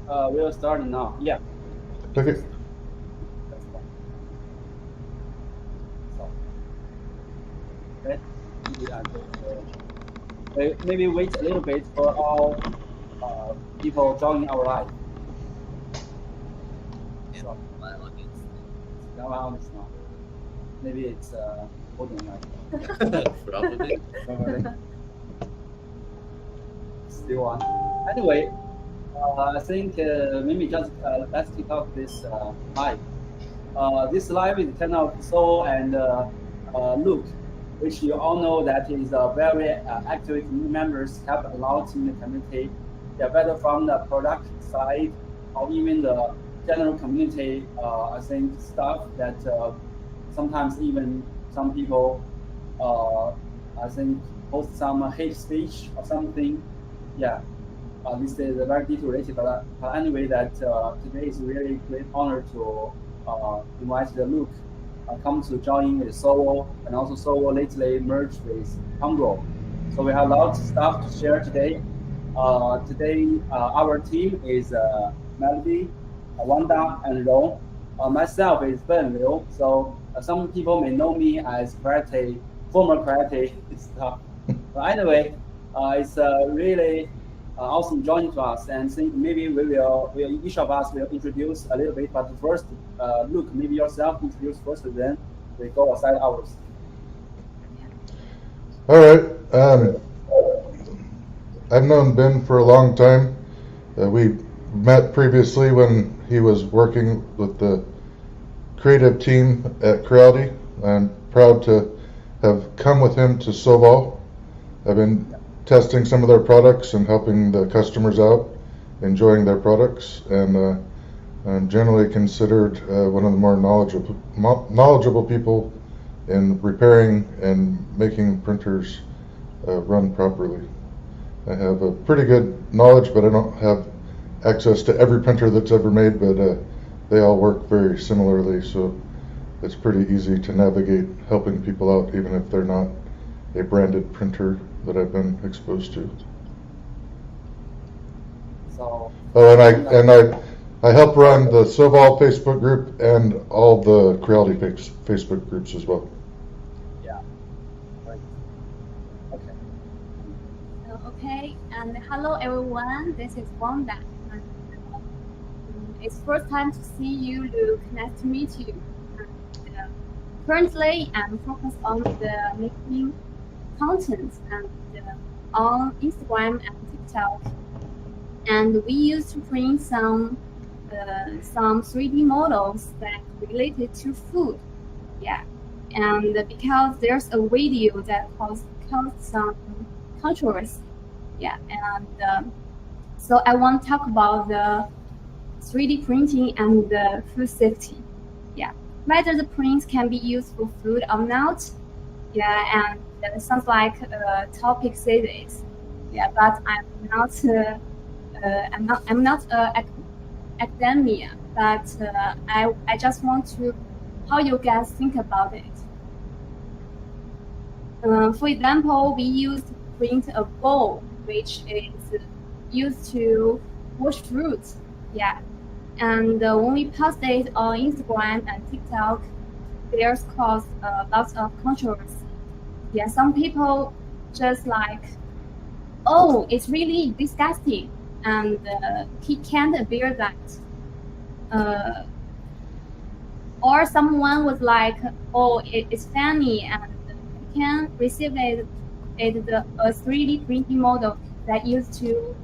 We'll start now. Yeah. Okay. That's fine. So, okay. Maybe I just maybe wait a little bit for all people joining our live. So, now I understand. Maybe it's holding like Probably. probably still on. Anyway, I think maybe just let's kick off this live. This live is kind of Sovol and Luke, which you all know that is a very active community members, help a lot in the community. Yeah, whether from the product side or even the general community, I think stuff that sometimes even some people, I think, post some hate speech or something. Yeah, this is a very detail related, but anyway, that today is really great honor to invite the Luke come to join with Sovol, and also Sovol lately merged with Comgrow. So we have lots of stuff to share today. Today, our team is Melody, Wanda, and Ron. Myself is Ben Liu. So some people may know me as karate, former karate stuff. But anyway, it's really awesome joining to us, and think maybe each of us will introduce a little bit. But first, Luke, maybe yourself introduce first, then we go aside ours. All right. I've known Ben for a long time. We met previously when he was working with the creative team at Crowdy. I'm proud to have come with him to Sovol. I've been testing some of their products and helping the customers out, enjoying their products, and I'm generally considered one of the more knowledgeable people in repairing and making printers run properly. I have a pretty good knowledge, but I don't have access to every printer that's ever made, but they all work very similarly, so it's pretty easy to navigate helping people out, even if they're not a branded printer that I've been exposed to. So. Oh, and I help run the Sovol Facebook group and all the Creality Facebook groups as well. Yeah. Right. Okay. Okay, and hello everyone. This is Wanda. It's first time to see you, Luke. Nice to meet you. Currently, I'm focused on the making content and on Instagram and TikTok, and we used to print some 3D models that related to food. Yeah, and because there's a video that caused some controversy. Yeah, and so I want to talk about the 3D printing and the food safety. Yeah, whether the prints can be used for food or not. Yeah, and it sounds like a topic series. Yeah, but I'm not academia, but I just want to how you guys think about it. For example, we used to print a bowl, which is used to wash fruits. Yeah, and when we post it on Instagram and TikTok, there's caused lots of controversy. Yeah, some people just like, oh, it's really disgusting, and he can't bear that. Or someone was like, oh, it's funny, and you can receive it a 3D printing model that used to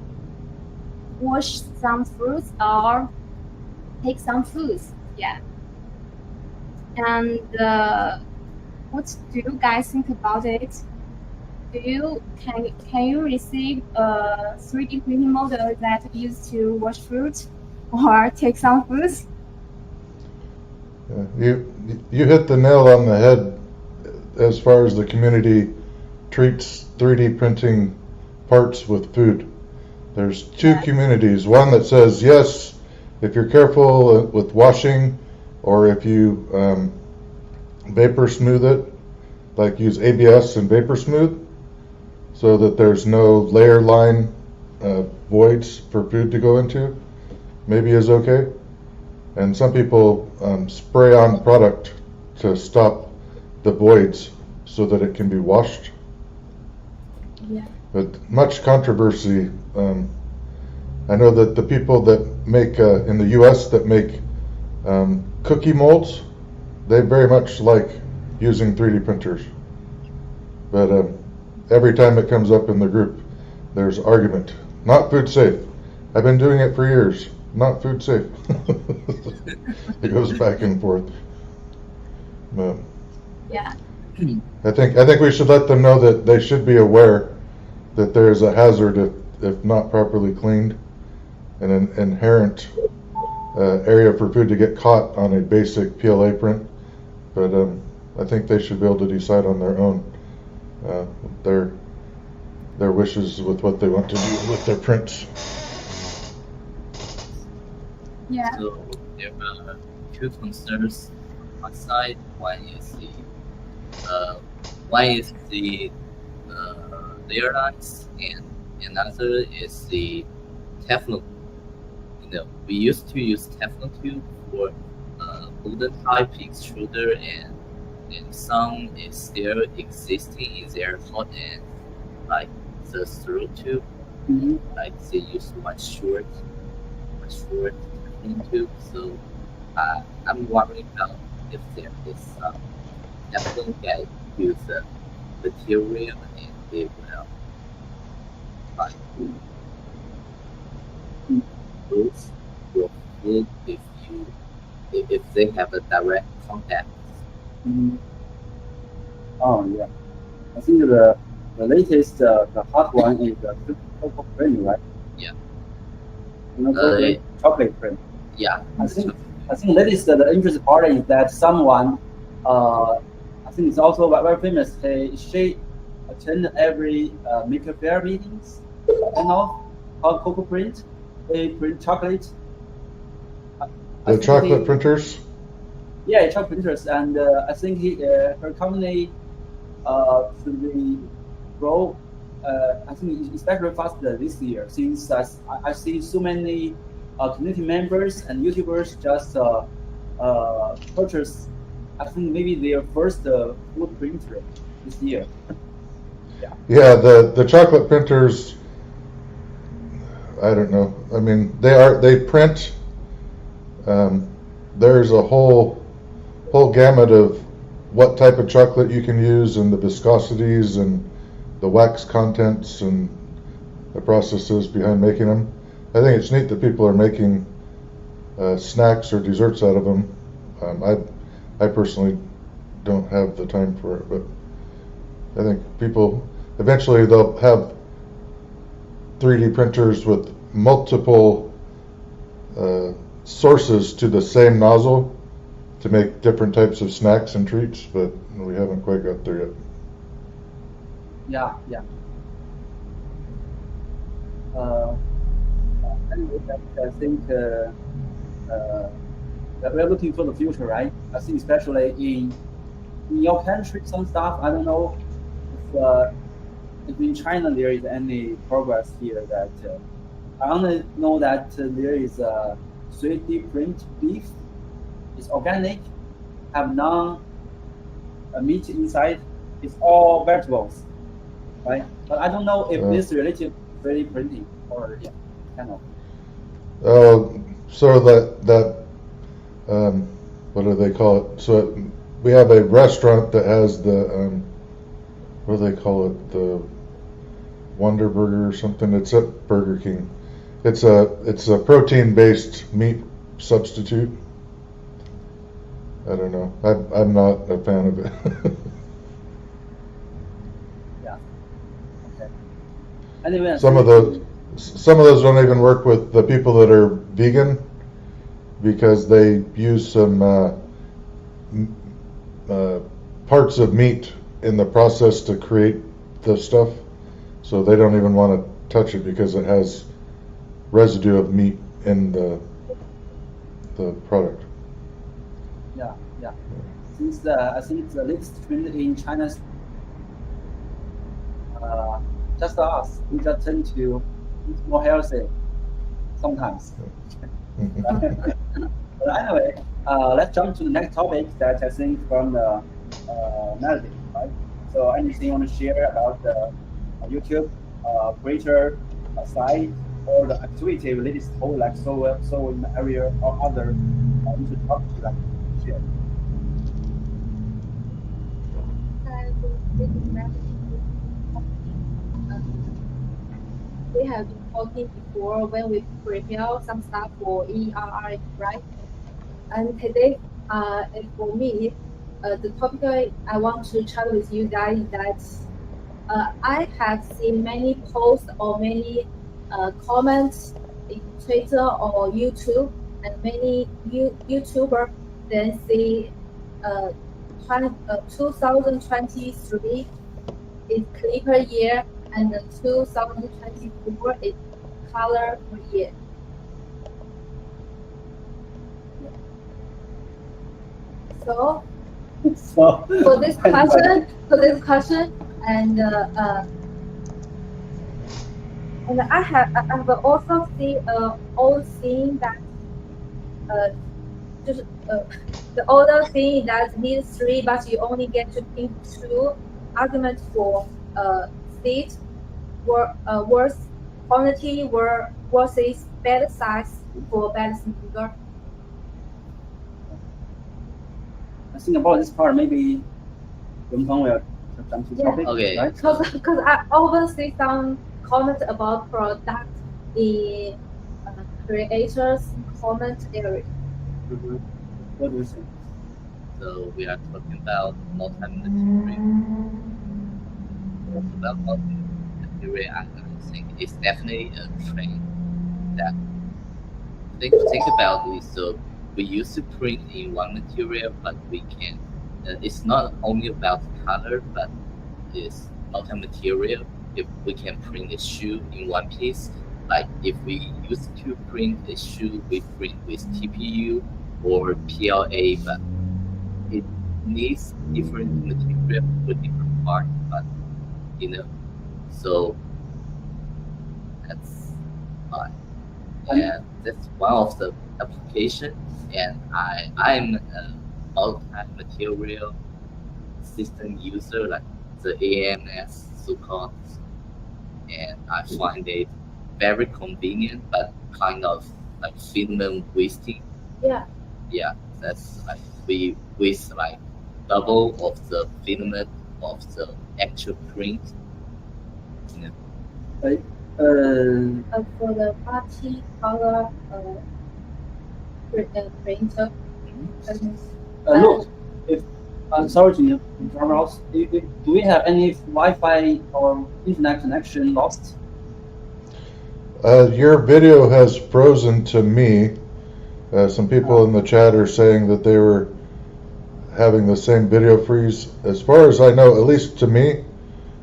wash some fruits or take some foods. Yeah. And what do you guys think about it? Can you receive a 3D printing model that used to wash fruit or take some foods? You hit the nail on the head as far as the community treats 3D printing parts with food. There's two communities. One that says yes, if you're careful with washing, or if you vapor smooth it, like use ABS and vapor smooth, so that there's no layer line voids for food to go into. maybe is okay. And some people spray on product to stop the voids so that it can be washed. Yeah. But much controversy. I know that the people that make, in the US, that make cookie molds, they very much like using 3D printers. But every time it comes up in the group, there's argument. Not food safe. I've been doing it for years. Not food safe. It goes back and forth. But Yeah. I think we should let them know that they should be aware that there is a hazard if not properly cleaned, and an inherent area for food to get caught on a basic PLA print. But I think they should be able to decide on their own their wishes with what they want to do with their prints. Yeah. So there are two concerns on my side. One is the layer lines, and another is the Teflon. We used to use Teflon tube for wooden type extruder, and some is still existing in their hot end, like the through tube. Mhm. Like they use much short Teflon tube. So I'm wondering about if there is some Teflon that use the material and they will like lose your food if they have a direct contact. Mhm. Oh yeah, I think the latest the hot one is the cocoa print, right? Yeah. Chocolate print. Yeah. I think latest the interesting part is that someone, I think it's also very famous. She attended every maker fair meetings, how cocoa print. They print chocolate. The chocolate printers? Yeah, chocolate printers, and I think her company should be grow. I think especially faster this year, since I see so many community members and YouTubers just purchase. I think maybe their first food printer this year. Yeah, the chocolate printers, I don't know. I mean, they print. There's a whole gamut of what type of chocolate you can use, and the viscosities and the wax contents and the processes behind making them. I think it's neat that people are making snacks or desserts out of them. I personally don't have the time for it, but I think people eventually they'll have 3D printers with multiple sources to the same nozzle to make different types of snacks and treats, but we haven't quite got there yet. Yeah. Anyway, I think that we're looking for the future, right? I think especially in your country, some stuff. I don't know if in China there is any progress here. That I only know that there is a 3D print beef. It's organic, have meat inside. It's all vegetables, right? But I don't know if this is related to 3D printing or kind of. So that what do they call it? So we have a restaurant that has the what do they call it? The Wonder Burger or something. It's at Burger King. It's a protein-based meat substitute. I don't know. I'm not a fan of it. Yeah. Okay. Anyway, Some of those don't even work with the people that are vegan, because they use some parts of meat in the process to create the stuff, so they don't even want to touch it because it has residue of meat in the product. Yeah. Since I think the latest trend in China, just us, we just tend to eat more healthy sometimes. But anyway, let's jump to the next topic that I think from the Melody, right? So anything you want to share about the YouTube creator side or the activity related to whole like so in the area or other into the topic like share? We have been talking before when we prepare some stuff for ERR, right? And today, for me, the topic I want to chat with you guys is that I have seen many posts or many comments in Twitter or YouTube, and many YouTubers then say 2023 is clipper year and 2024 is color year. So for this question, and I have also seen that the other thing that needs 3, but you only get to pick 2 arguments for seed worth quantity versus bed size for bed finger. I think about this part maybe Yongtong will jump to the topic. Okay. Right? Because I often see some comments about product in creators comment area. Mm-hmm. What do you think? So we are talking about multi-material. About multi-material, I think it's definitely a trend that think about it. So we used to print in one material, but we can. It's not only about color, but it's multi-material. If we can print a shoe in one piece, like if we used to print a shoe, we print with TPU or PLA, but it needs different material for different parts. But so that's fine. And that's one of the application. And I'm a multi-material system user, like the AMS so-called, and I find it very convenient, but kind of like filament wasting. Yeah, that's like we waste like double of the filament of the actual print. For the multi-color printer. Look, if I'm sorry to interrupt. Do we have any Wi-Fi or internet connection lost? Your video has frozen to me. Some people in the chat are saying that they were having the same video freeze. As far as I know, at least to me,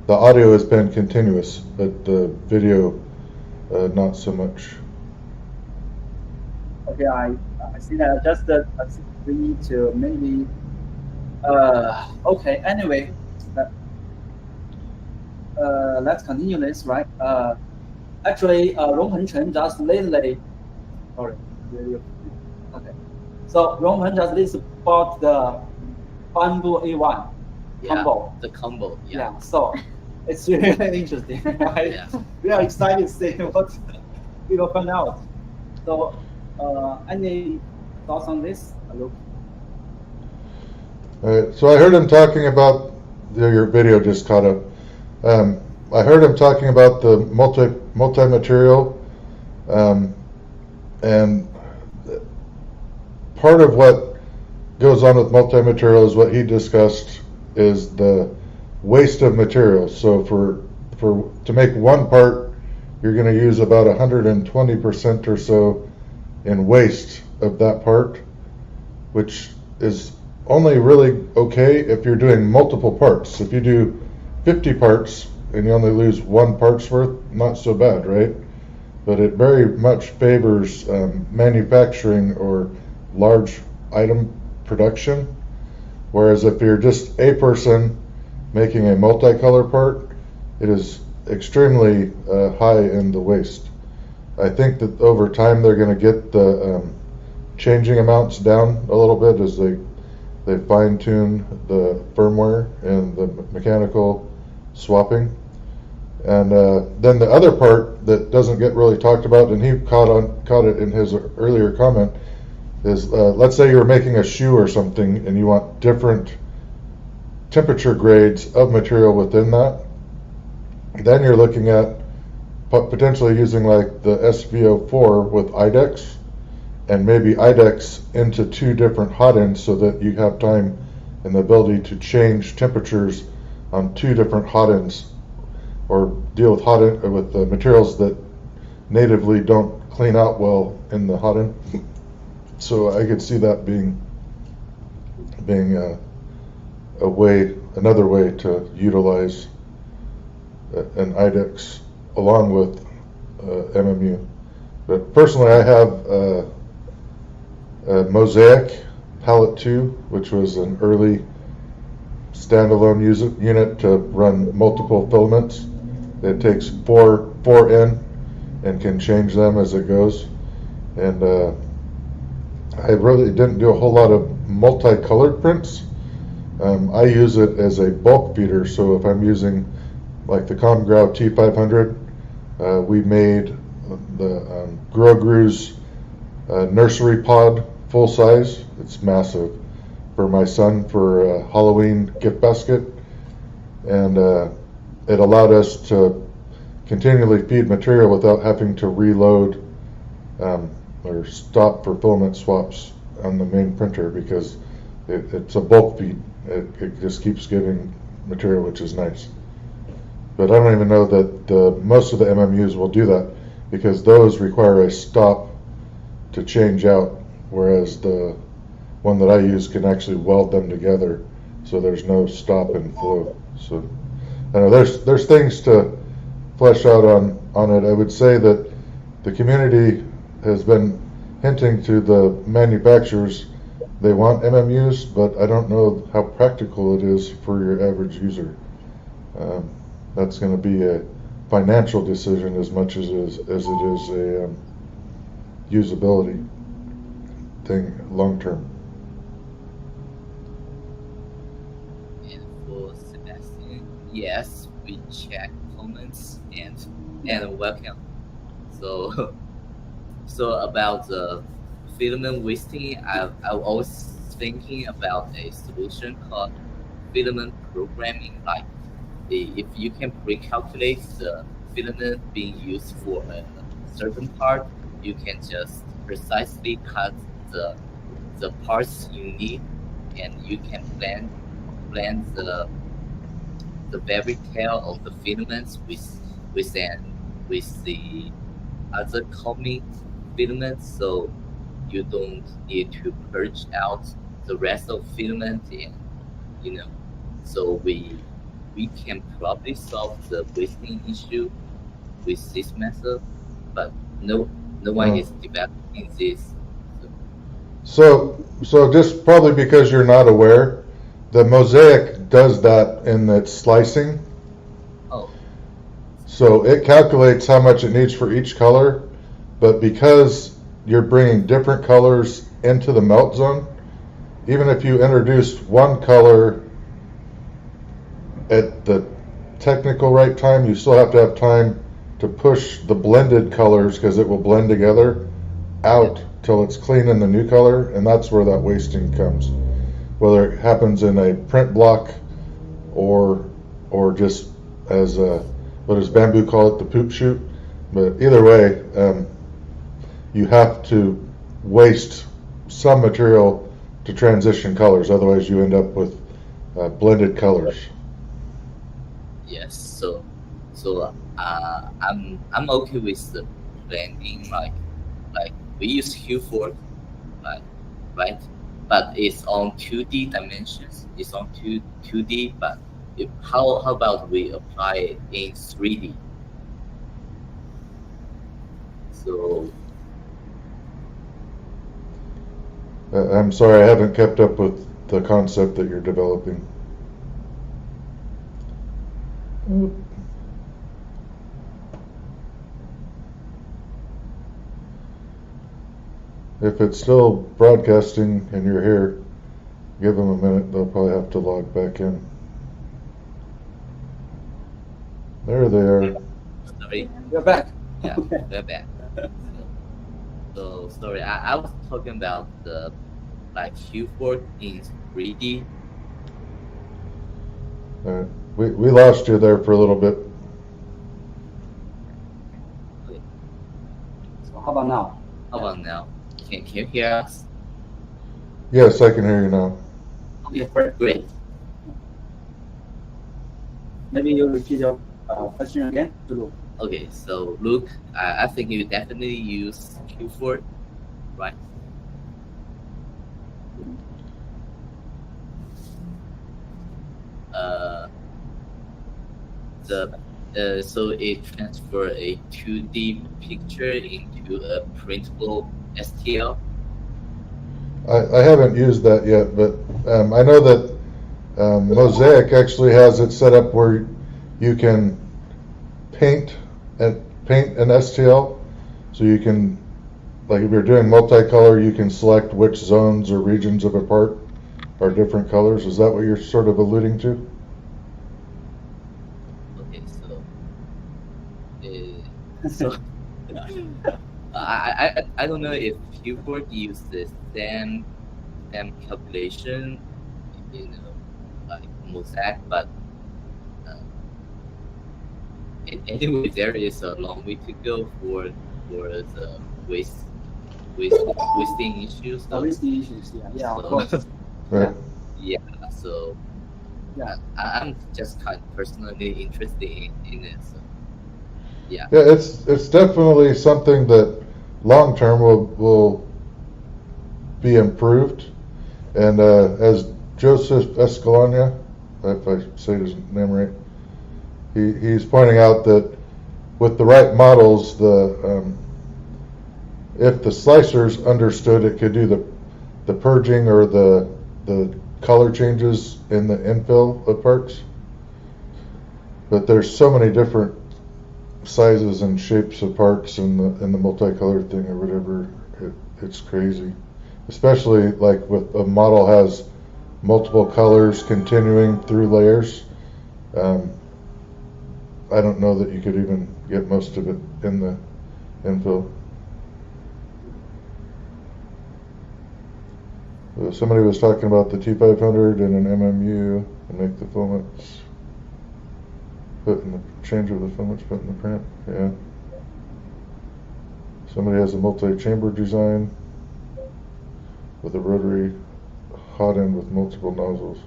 the audio has been continuous, but the video not so much. Okay, I see that. Just I think we need to maybe. Okay. Anyway, let's continue this, right? Actually, Rong Henchen just lately. Sorry. Okay. So Rong Hen just listed about the bamboo A1 combo. The combo. Yeah. So it's really interesting, right? Yeah. We are excited to see what we will find out. So, any thoughts on this, Luke? All right, so I heard him talking about your video just caught up. I heard him talking about the multi-material, and part of what goes on with multi-material is what he discussed is the waste of materials. So to make one part, you're going to use about 120% or so in waste of that part, which is only really okay if you're doing multiple parts. If you do 50 parts and you only lose one part's worth, not so bad, right? But it very much favors manufacturing or large item production. Whereas if you're just a person making a multicolor part, it is extremely high in the waste. I think that over time they're going to get the changing amounts down a little bit as they fine tune the firmware and the mechanical swapping. And then the other part that doesn't get really talked about, and he caught it in his earlier comment, is let's say you're making a shoe or something and you want different temperature grades of material within that. Then you're looking at potentially using like the SVO4 with IDEX, and maybe IDEX into 2 different hot ends so that you have time and the ability to change temperatures on 2 different hot ends, or deal with the materials that natively don't clean out well in the hot end. So I could see that being another way to utilize an IDEX along with MMU. But personally, I have a Mosaic Palette 2, which was an early standalone unit to run multiple filaments. It takes 4 in and can change them as it goes. And I really didn't do a whole lot of multicolored prints. I use it as a bulk feeder, so if I'm using like the Comgrow T500, we made the Grow's nursery pod full size. It's massive, for my son for a Halloween gift basket, and it allowed us to continually feed material without having to reload or stop for filament swaps on the main printer, because it's a bulk feed. It just keeps giving material, which is nice. But I don't even know that most of the MMUs will do that, because those require a stop to change out, whereas the one that I use can actually weld them together, so there's no stop and flow. So I know there's things to flesh out on it. I would say that the community has been hinting to the manufacturers they want MMUs, but I don't know how practical it is for your average user. That's going to be a financial decision as much as it is a usability thing long term. And for Sebastian, yes, we check comments and welcome. So about the filament wasting, I was thinking about a solution called filament programming. Like, if you can pre-calculate the filament being used for a certain part, you can just precisely cut the parts you need, and you can blend the very tail of the filaments with the other coming filaments, so you don't need to purge out the rest of filament, and so we can probably solve the wasting issue with this method, but no one is developing this. So just probably because you're not aware, the Mosaic does that in its slicing. Oh. So it calculates how much it needs for each color, but because you're bringing different colors into the melt zone, even if you introduce one color at the technical right time, you still have to have time to push the blended colors, because it will blend together out till it's clean in the new color, and that's where that wasting comes. Whether it happens in a print block or just as what does Bamboo call it, the poop chute? But either way, you have to waste some material to transition colors, otherwise you end up with blended colors. Yes, so I'm okay with the blending, like we use hue fork, right? But it's on 2D dimensions. It's on 2D, but how about we apply it in 3D? So I'm sorry, I haven't kept up with the concept that you're developing. If it's still broadcasting and you're here, give them a minute. They'll probably have to log back in. There they are. Sorry. You're back. Yeah, Okay. we're back. So sorry, I was talking about the like Q4 in 3D. We lost you there for a little bit. So how about now? How about now? Can you hear us? Yes, I can hear you now. Okay, great. Maybe you repeat your question again to Luke. Okay, so Luke, I think you definitely use Q4, right? So it transfer a 2D picture into a printable STL. I haven't used that yet, but I know that Mosaic actually has it set up where you can paint an STL, so you can, like if you're doing multicolor, you can select which zones or regions of a part are different colors. Is that what you're sort of alluding to? Okay, so I don't know if Q4 use the same calculation, like Mosaic, but anyway, there is a long way to go for the wasting issues. Wasting issues, yeah, of So- course. Right. Yeah, so Yeah. I'm just kind of personally interested in it. So yeah. Yeah, it's definitely something that long term will be improved. And as Joseph Escalona, if I say his name right, he's pointing out that with the right models, if the slicers understood it could do the purging or the color changes in the infill of parts. But there's so many different sizes and shapes of parts in the multicolor thing or whatever. It's crazy, especially like with a model has multiple colors continuing through layers. I don't know that you could even get most of it in the infill. Somebody was talking about the T500 and an MMU and make the filaments, change of the filaments put in the print. Yeah. Somebody has a multi-chamber design with a rotary hot end with multiple nozzles.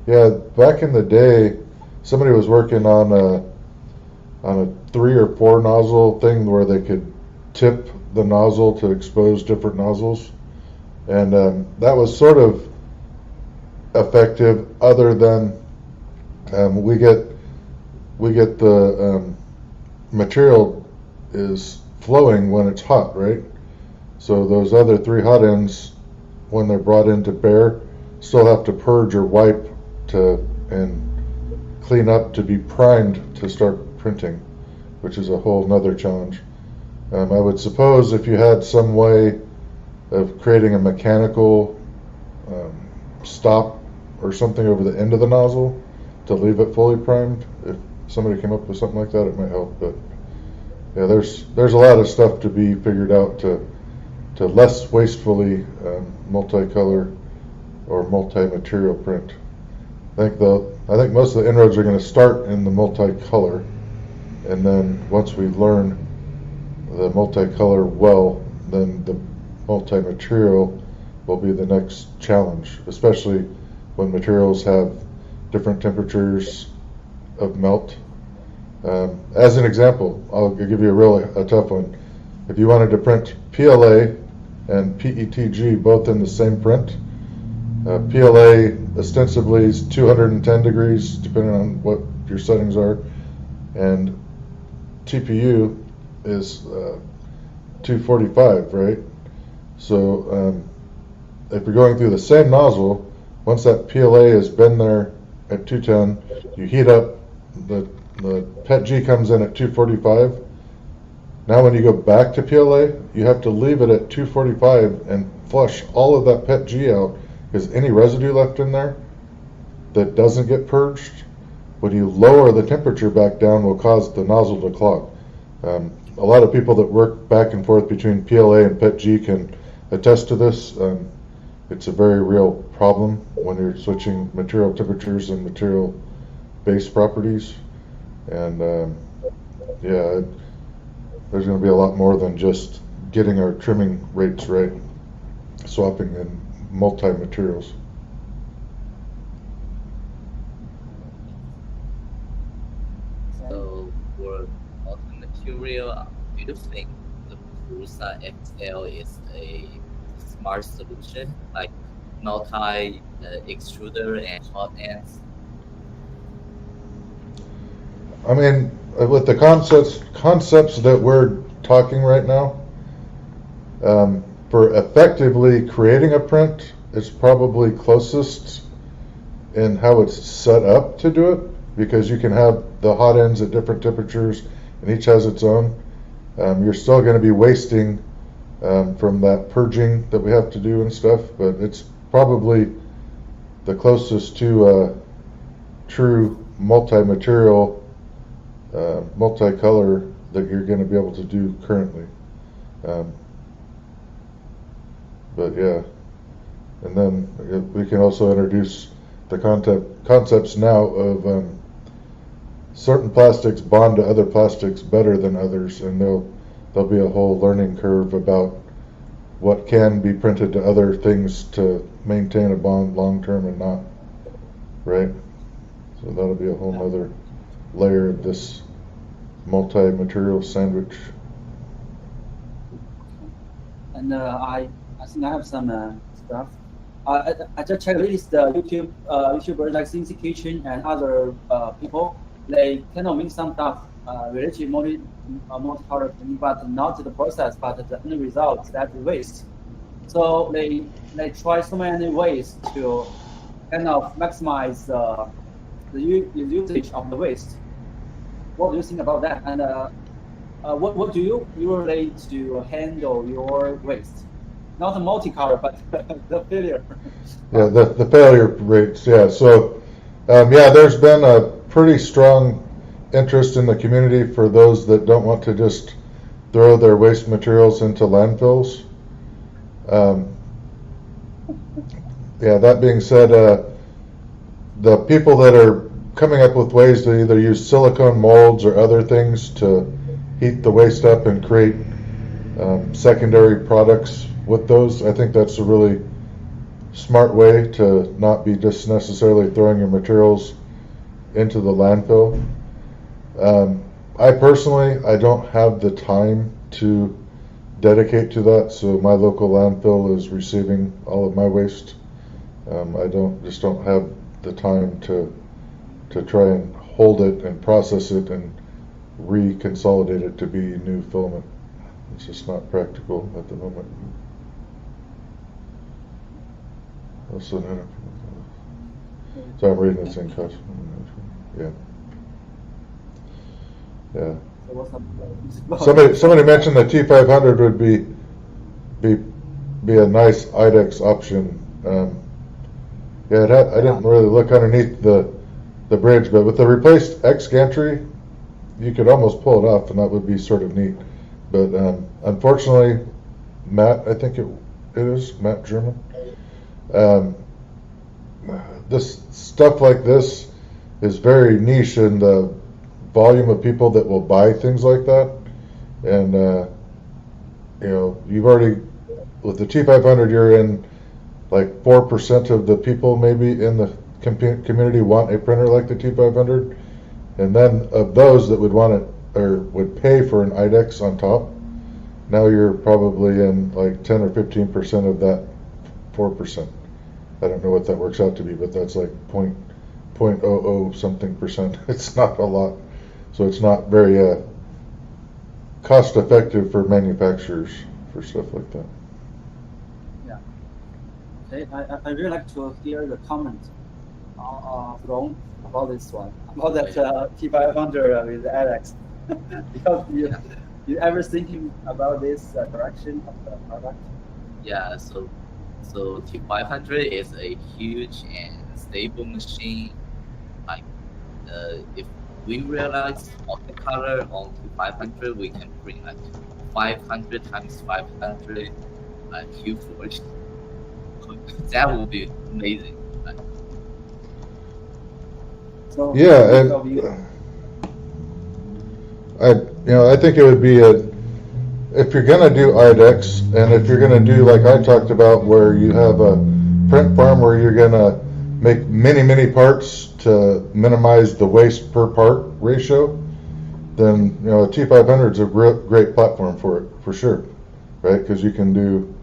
Yeah, back in the day, somebody was working on a 3 or 4 nozzle thing where they could tip the nozzle to expose different nozzles. And that was sort of effective, other than we get the material is flowing when it's hot, right? So those other 3 hot ends, when they're brought into bear, still have to purge or wipe and clean up to be primed to start printing, which is a whole nother challenge. I would suppose if you had some way of creating a mechanical stop or something over the end of the nozzle to leave it fully primed, if somebody came up with something like that, it might help. But yeah, there's a lot of stuff to be figured out to less wastefully multicolor or multi-material print. I think most of the inroads are going to start in the multicolor, and then once we learn the multicolor well, then the multi-material will be the next challenge, especially when materials have different temperatures of melt. As an example, I'll give you a tough one. If you wanted to print PLA and PETG both in the same print, PLA ostensibly is 210 degrees, depending on what your settings are, and TPU is 245, right? So if you're going through the same nozzle, once that PLA has been there at 210, you heat up, the PETG comes in at 245, Now when you go back to PLA, you have to leave it at 245 and flush all of that PET G out, because any residue left in there that doesn't get purged, when you lower the temperature back down, will cause the nozzle to clog. A lot of people that work back and forth between PLA and PET G can attest to this. It's a very real problem when you're switching material temperatures and material base properties. And yeah, there's going to be a lot more than just getting our trimming rates right, swapping in multi-materials. So for multi-material, do you think the Prusa XL is a smart solution, like multi-extruder and hot ends? I mean, with the concepts that we're talking right now, for effectively creating a print, it's probably closest in how it's set up to do it, because you can have the hot ends at different temperatures and each has its own. You're still going to be wasting from that purging that we have to do and stuff, but it's probably the closest to true multi-material, multicolor that you're going to be able to do currently. But yeah, and then we can also introduce the concepts now of certain plastics bond to other plastics better than others, and there'll be a whole learning curve about what can be printed to other things to maintain a bond long term and not, right? So that'll be a whole other layer of this multi-material sandwich. And I think I have some stuff. I just checked this YouTubers like CNC Kitchen and other people. They kind of make some stuff related to multi-color printing, but not the process, but the end result, that waste. So they try so many ways to kind of maximize the usage of the waste. What do you think about that? And what do you relate to handle your waste? Not the multicolor, but the failure. Yeah, the failure rates. Yeah, so yeah, there's been a pretty strong interest in the community for those that don't want to just throw their waste materials into landfills. Yeah, that being said, the people that are coming up with ways to either use silicone molds or other things to heat the waste up and create secondary products with those, I think that's a really smart way to not be just necessarily throwing your materials into the landfill. I personally, I don't have the time to dedicate to that, so my local landfill is receiving all of my waste. I just don't have the time to try and hold it and process it and reconsolidate it to be new filament. It's just not practical at the moment. So I'm reading this in custom. Yeah. Yeah. Somebody mentioned the T500 would be a nice IDEX option. Yeah, I didn't really look underneath the bridge, but with the replaced X gantry, you could almost pull it off, and that would be sort of neat. But unfortunately, Matt, I think it is Matt German. This stuff like this is very niche in the volume of people that will buy things like that, and you know, you've already with the T500, you're in like 4% of the people maybe in the community want a printer like the T500, and then of those that would want it or would pay for an IDEX on top, now you're probably in like 10 or 15% of that 4%. I don't know what that works out to be, but that's like 0.00 something percent. It's not a lot, so it's not very cost effective for manufacturers for stuff like that. Yeah. Okay, I really like to hear the comment from about this one, about that T500 with Alex, because You ever thinking about this direction of the product? Yeah, so T500 is a huge and stable machine. Like if we realize multicolor on T500, we can bring like 500 times 500 Q4. That would be amazing. Like, So Yeah, think and of you. I think it would be if you're gonna do IDEX, and if you're gonna do like I talked about, where you have a print farm where you're gonna make many parts to minimize the waste per part ratio, then a T500 is a great platform for it, for sure, right? Because you can do,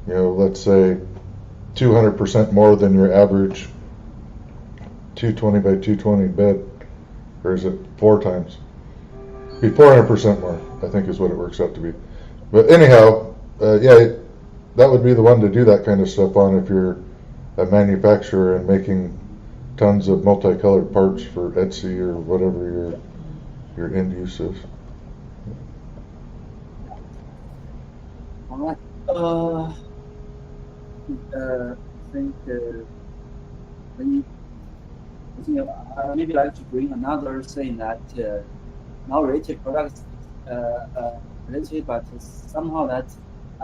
let's say 200% more than your average 220 by 220 bed, or is it 4 times? Be 400% more, I think is what it works out to be. But anyhow, yeah, that would be the one to do that kind of stuff on if you're a manufacturer and making tons of multicolored parts for Etsy or whatever your end use is. All right. I think maybe like to bring another thing that not related products related, but somehow that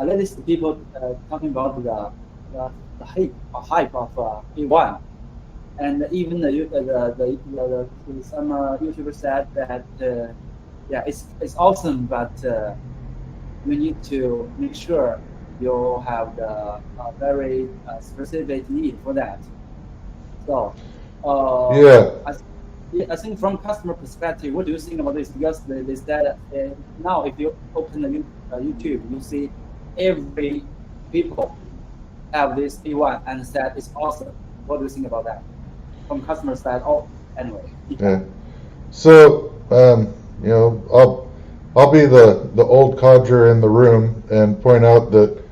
at least people talking about the hype of A1, and even some YouTubers said that yeah, it's awesome, but you need to make sure you have the very specific need for that. So Yeah. I think from customer perspective, what do you think about this? Because they said now if you open the YouTube, you see every people have this A1 and said it's awesome. What do you think about that? From customer side, anyway. Yeah. So I'll be the old codger in the room and point out that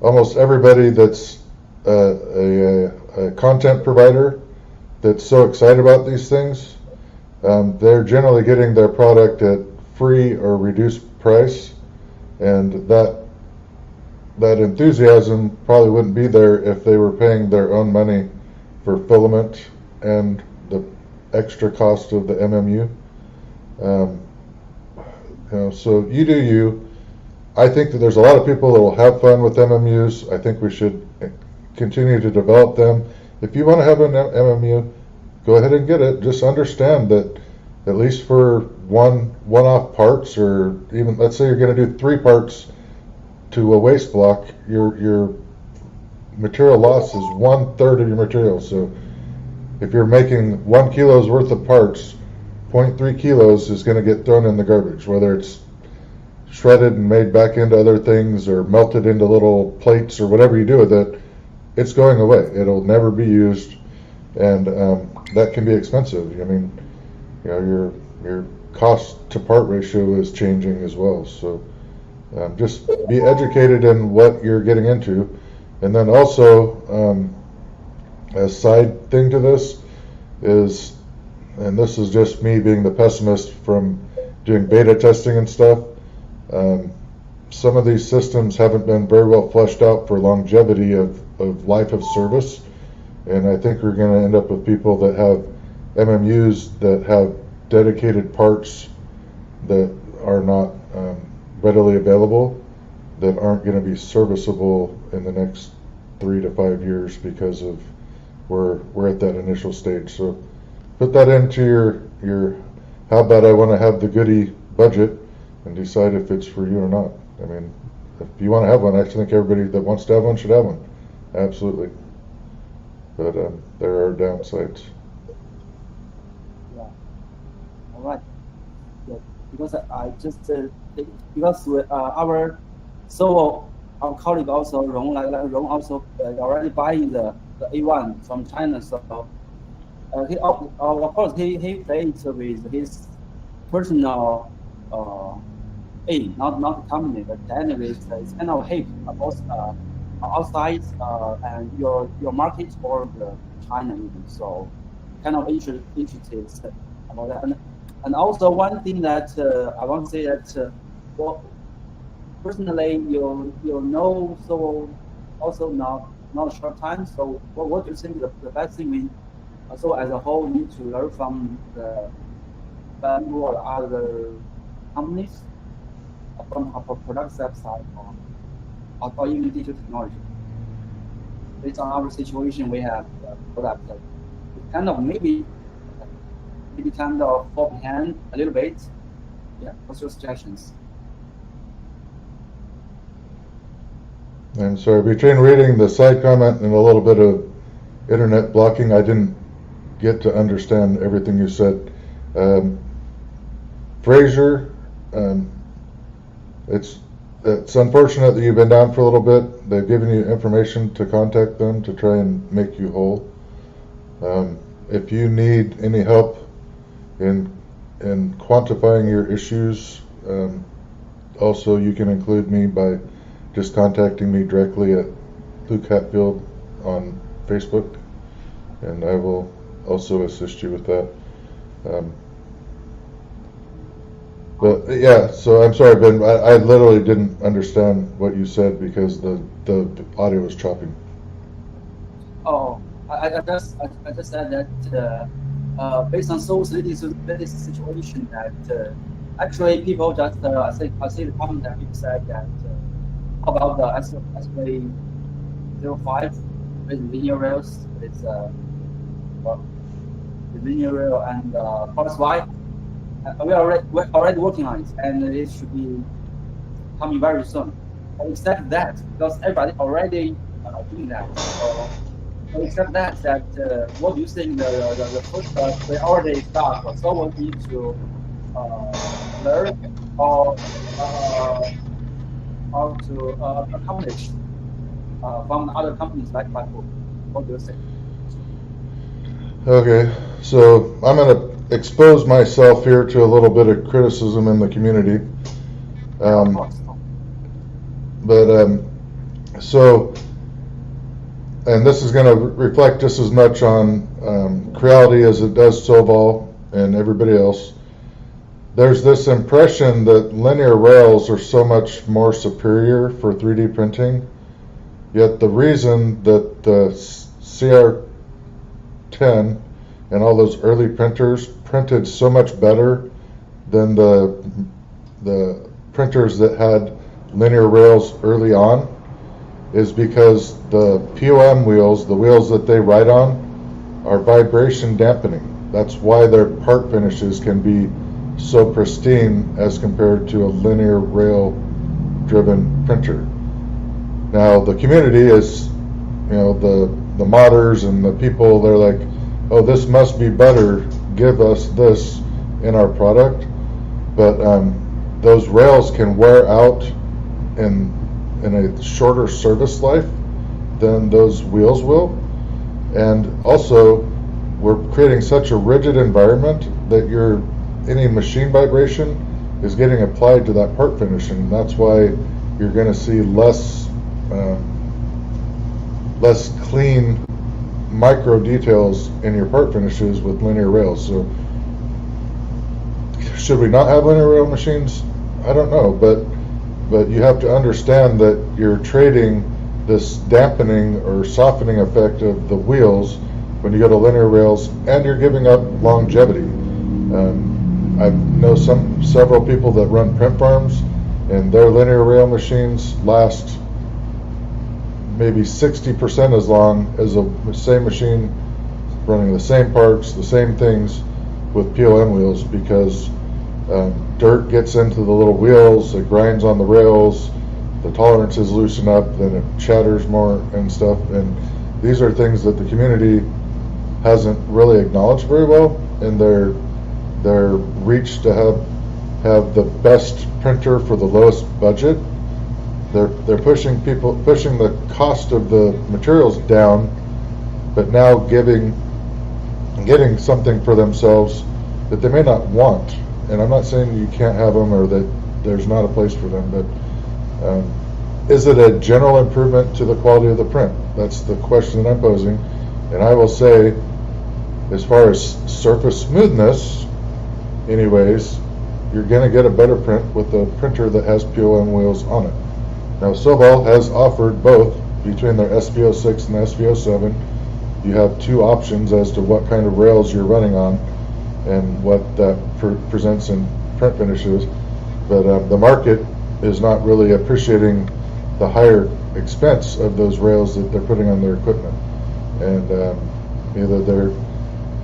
almost everybody that's a content provider that's so excited about these things, they're generally getting their product at free or reduced price, and that enthusiasm probably wouldn't be there if they were paying their own money for filament and the extra cost of the MMU. So you do you. I think that there's a lot of people that will have fun with MMUs. I think we should continue to develop them. If you want to have an MMU, go ahead and get it. Just understand that at least for one-off parts, or even let's say you're going to do 3 parts to a waste block, your material loss is 1/3 of your material. So if you're making 1 kilo's worth of parts, 0.3 kilos is going to get thrown in the garbage, whether it's shredded and made back into other things or melted into little plates or whatever you do with it. It's going away. It'll never be used, and that can be expensive. I mean, your cost to part ratio is changing as well. So just be educated in what you're getting into, and then also a side thing to this is, and this is just me being the pessimist from doing beta testing and stuff, some of these systems haven't been very well fleshed out for longevity of life of service, and I think we're going to end up with people that have MMUs that have dedicated parts that are not readily available, that aren't going to be serviceable in the next 3 to 5 years because of we're at that initial stage. So put that into your how about I want to have the goodie budget, and decide if it's for you or not. I mean, if you want to have one, I think everybody that wants to have one should have one. Absolutely. But there are downsides. Yeah. All right. Yeah. Because I just because our Sovol, our colleague also Rong also already buying the A1 from China, so he of course he plays with his personal aim, not company, but anyways, it's kind of hate both outside and your market or the China even. So kind of interested about that. And also one thing that I want to say that well, personally, you know, so also not a short time. So what do you think the best thing we so as a whole need to learn from the BMU or other companies from our product side or even digital technology? Based on our situation, we have product that kind of maybe kind of fall behind a little bit. Yeah, what's your suggestions? And sorry, between reading the side comment and a little bit of internet blocking, I didn't get to understand everything you said. Fraser, it's unfortunate that you've been down for a little bit. They've given you information to contact them to try and make you whole. If you need any help in quantifying your issues, also you can include me by just contacting me directly at Luke Hatfield on Facebook, and I will also assist you with that. But yeah, so I'm sorry, Ben, I literally didn't understand what you said because the audio was chopping. Oh, I just said that based on Sovol's latest situation, that actually people just I see the comment that people said that about the SV05 with linear rails, it's the linear rail and Pulse Y. We're already working on it, and it should be coming very soon. Except that, because everybody already doing that. So except that, what do you think the first priority start for someone need to learn or to accomplish from other companies like Blackbook? What do you think? Okay, so I'm going to expose myself here to a little bit of criticism in the community. So, and this is going to reflect just as much on Creality as it does Sovol and everybody else. There's this impression that linear rails are so much more superior for 3D printing, yet the reason that the CR10 and all those early printers printed so much better than the printers that had linear rails early on is because the POM wheels, the wheels that they write on, are vibration dampening. That's why their part finishes can be so pristine as compared to a linear rail driven printer. Now the community is, the modders and the people, they're like, oh, this must be better, give us this in our product. But those rails can wear out in a shorter service life than those wheels will. And also, we're creating such a rigid environment that any machine vibration is getting applied to that part finish, and that's why you're going to see less clean micro details in your part finishes with linear rails. So should we not have linear rail machines? I don't know, but you have to understand that you're trading this dampening or softening effect of the wheels when you go to linear rails, and you're giving up longevity. I know several people that run print farms, and their linear rail machines last maybe 60% as long as the same machine running the same parts, the same things with POM wheels, because dirt gets into the little wheels, it grinds on the rails, the tolerances loosen up, then it shatters more and stuff. And these are things that the community hasn't really acknowledged very well in their reach to have the best printer for the lowest budget. They're pushing the cost of the materials down, but now getting something for themselves that they may not want. And I'm not saying you can't have them or that there's not a place for them, but is it a general improvement to the quality of the print? That's the question that I'm posing. And I will say, as far as surface smoothness, anyways, you're going to get a better print with a printer that has POM wheels on it. Now, Sovol has offered both between their SV06 and SV07. You have two options as to what kind of rails you're running on and what that presents in print finishes. But the market is not really appreciating the higher expense of those rails that they're putting on their equipment. And either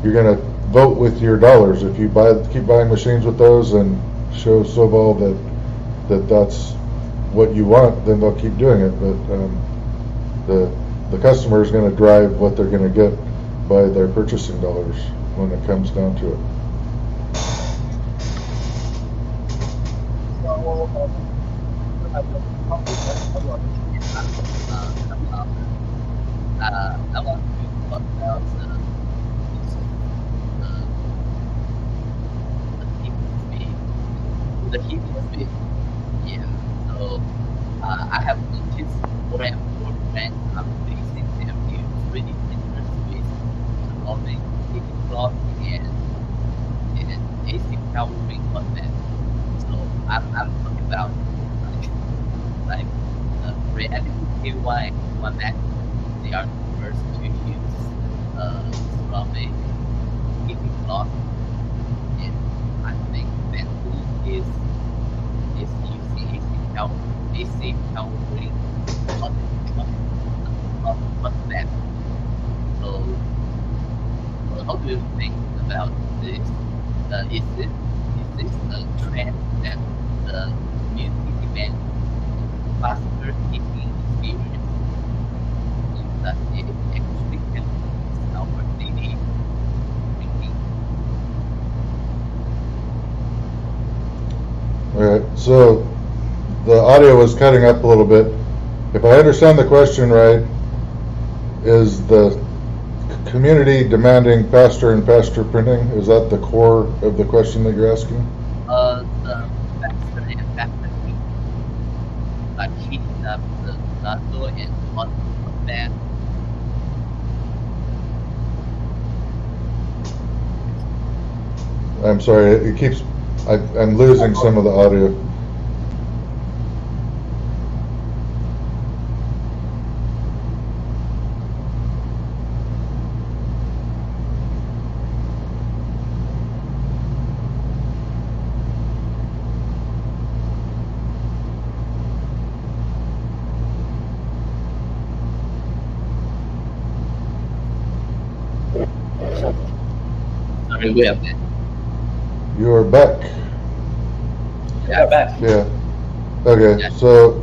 you're going to vote with your dollars. If you keep buying machines with those and show Sovol that that's what you want, then they'll keep doing it. But the customer is going to drive what they're going to get by their purchasing dollars when it comes down to it. I want to talk about the heat speed. Yeah. So I have noticed more and more brands are releasing their new 3D printers with solving heating block and AC powering content. So I'm talking about like Reality K1 One Max. They are the first to use ceramic heating block, and I think Bentley is using AC powering on that. So how do you think about this? Is this a trend that the community demands faster heating experience? That it actually helps our daily thinking. All right, so the audio was cutting up a little bit. If I understand the question right, is the community demanding faster and faster printing? Is that the core of the question that you're asking? The faster and faster heating, like heating up the nozzle and hot bed. I'm sorry, it keeps, I'm losing some of the audio. Sorry, we have that. You're back. Yeah, back. Yeah. Okay. Yeah. So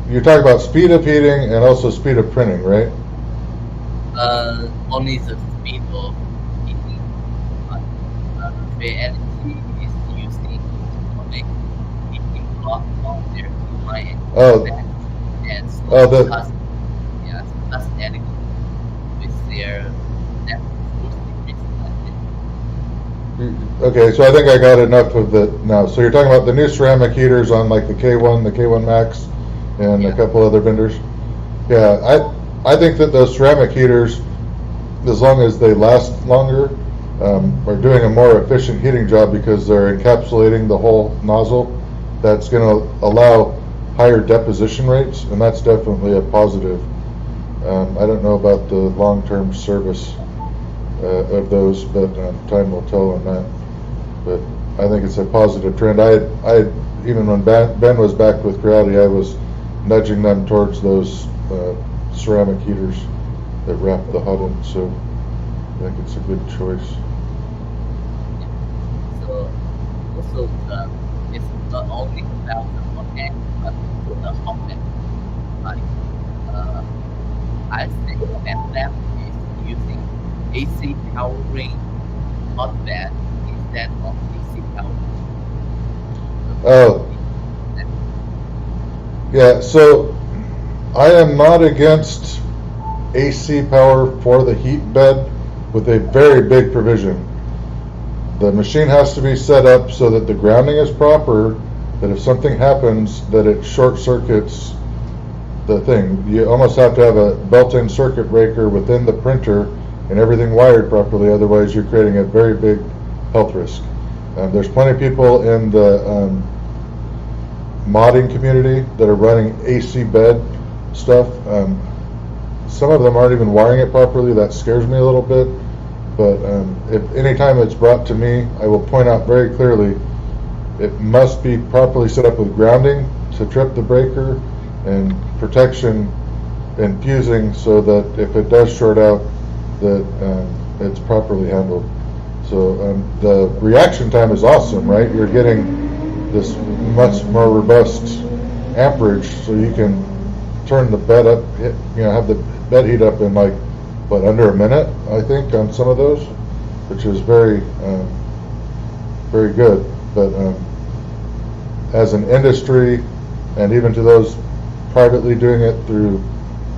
you're talking about speed of heating and also speed of printing, right? Only the speed of heating. Reality is using ceramic heating block on their K1 and Oh. and so Oh, the- that's adequate with their net force decrease. Okay, so I think I got enough of it now. So you're talking about the new ceramic heaters on like the K1, the K1 Max, and a Yeah. couple other vendors. Yeah, I think that those ceramic heaters, as long as they last longer, are doing a more efficient heating job because they're encapsulating the whole nozzle. That's going to allow higher deposition rates, and that's definitely a positive. I don't know about the long-term service of those, but time will tell on that. But I think it's a positive trend. I even when Ben was back with Creality, I was nudging them towards those ceramic heaters that wrap the hut in. So I think it's a good choice. So also it's not only about the hot end, but also the hot end. Like I think MMU is using AC powering hot bed instead of AC powering. Oh. Yeah, so I am not against AC power for the heat bed with a very big provision. The machine has to be set up so that the grounding is proper, that if something happens that it short circuits the thing. You almost have to have a built-in circuit breaker within the printer and everything wired properly, otherwise you're creating a very big health risk. There's plenty of people in the modding community that are running AC bed stuff. Some of them aren't even wiring it properly. That scares me a little bit. But if anytime it's brought to me, I will point out very clearly it must be properly set up with grounding to trip the breaker and protection and fusing so that if it does short out, that it's properly handled. So the reaction time is awesome, right? You're getting this much more robust amperage, so you can turn the bed up, have the bed heat up in like, under a minute, I think, on some of those, which is very, very good. But as an industry, and even to those privately doing it through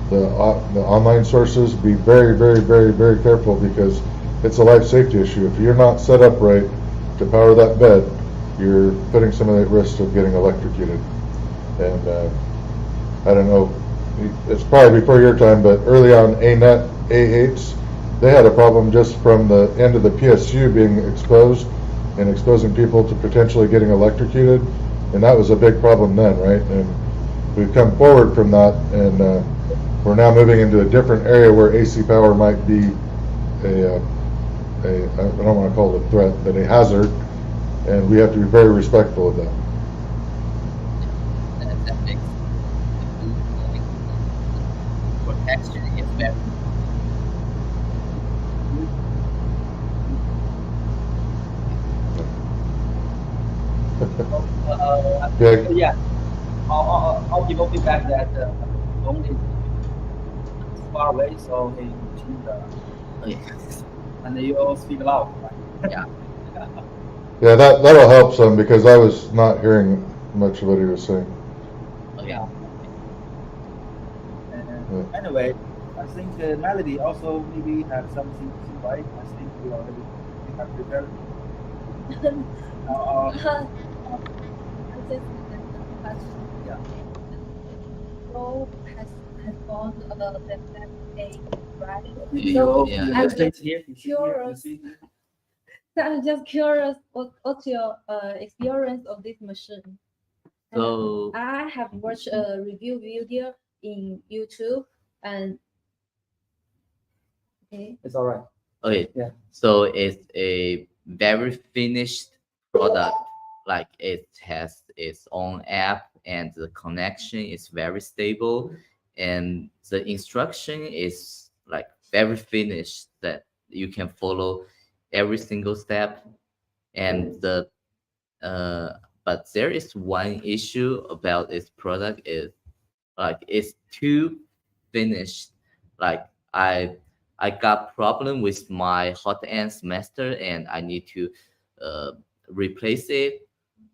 the online sources, be very, very, very, very careful, because it's a life safety issue. If you're not set up right to power that bed, you're putting somebody at risk of getting electrocuted. And I don't know, it's probably before your time, but early on ANET, A8s, they had a problem just from the end of the PSU being exposed and exposing people to potentially getting electrocuted. And that was a big problem then, right? And we've come forward from that, and we're now moving into a different area where AC power might be I don't want to call it a threat, but a hazard, and we have to be very respectful of that. That makes protection is very Yeah. All people feedback that only far away, so they change and they all speak loud. Right? Yeah. Yeah, that'll help some, because I was not hearing much of what he was saying. Yeah. Anyway, I think Melody also maybe have something to say, right? I think we have prepared. Yeah. Row has gone that day, right? Yeah, So yeah. I'm Stay just here. curious. I'm just curious, what's your experience of this machine? So I have watched a review video in YouTube, and okay. It's all right. okay, Yeah. so it's a very finished product. Like it has its own app, and the connection is very stable, and the instruction is like very finished that you can follow every single step. And the but there is one issue about this product, is like it's too finished. Like I got problem with my hot end semester, and I need to replace it.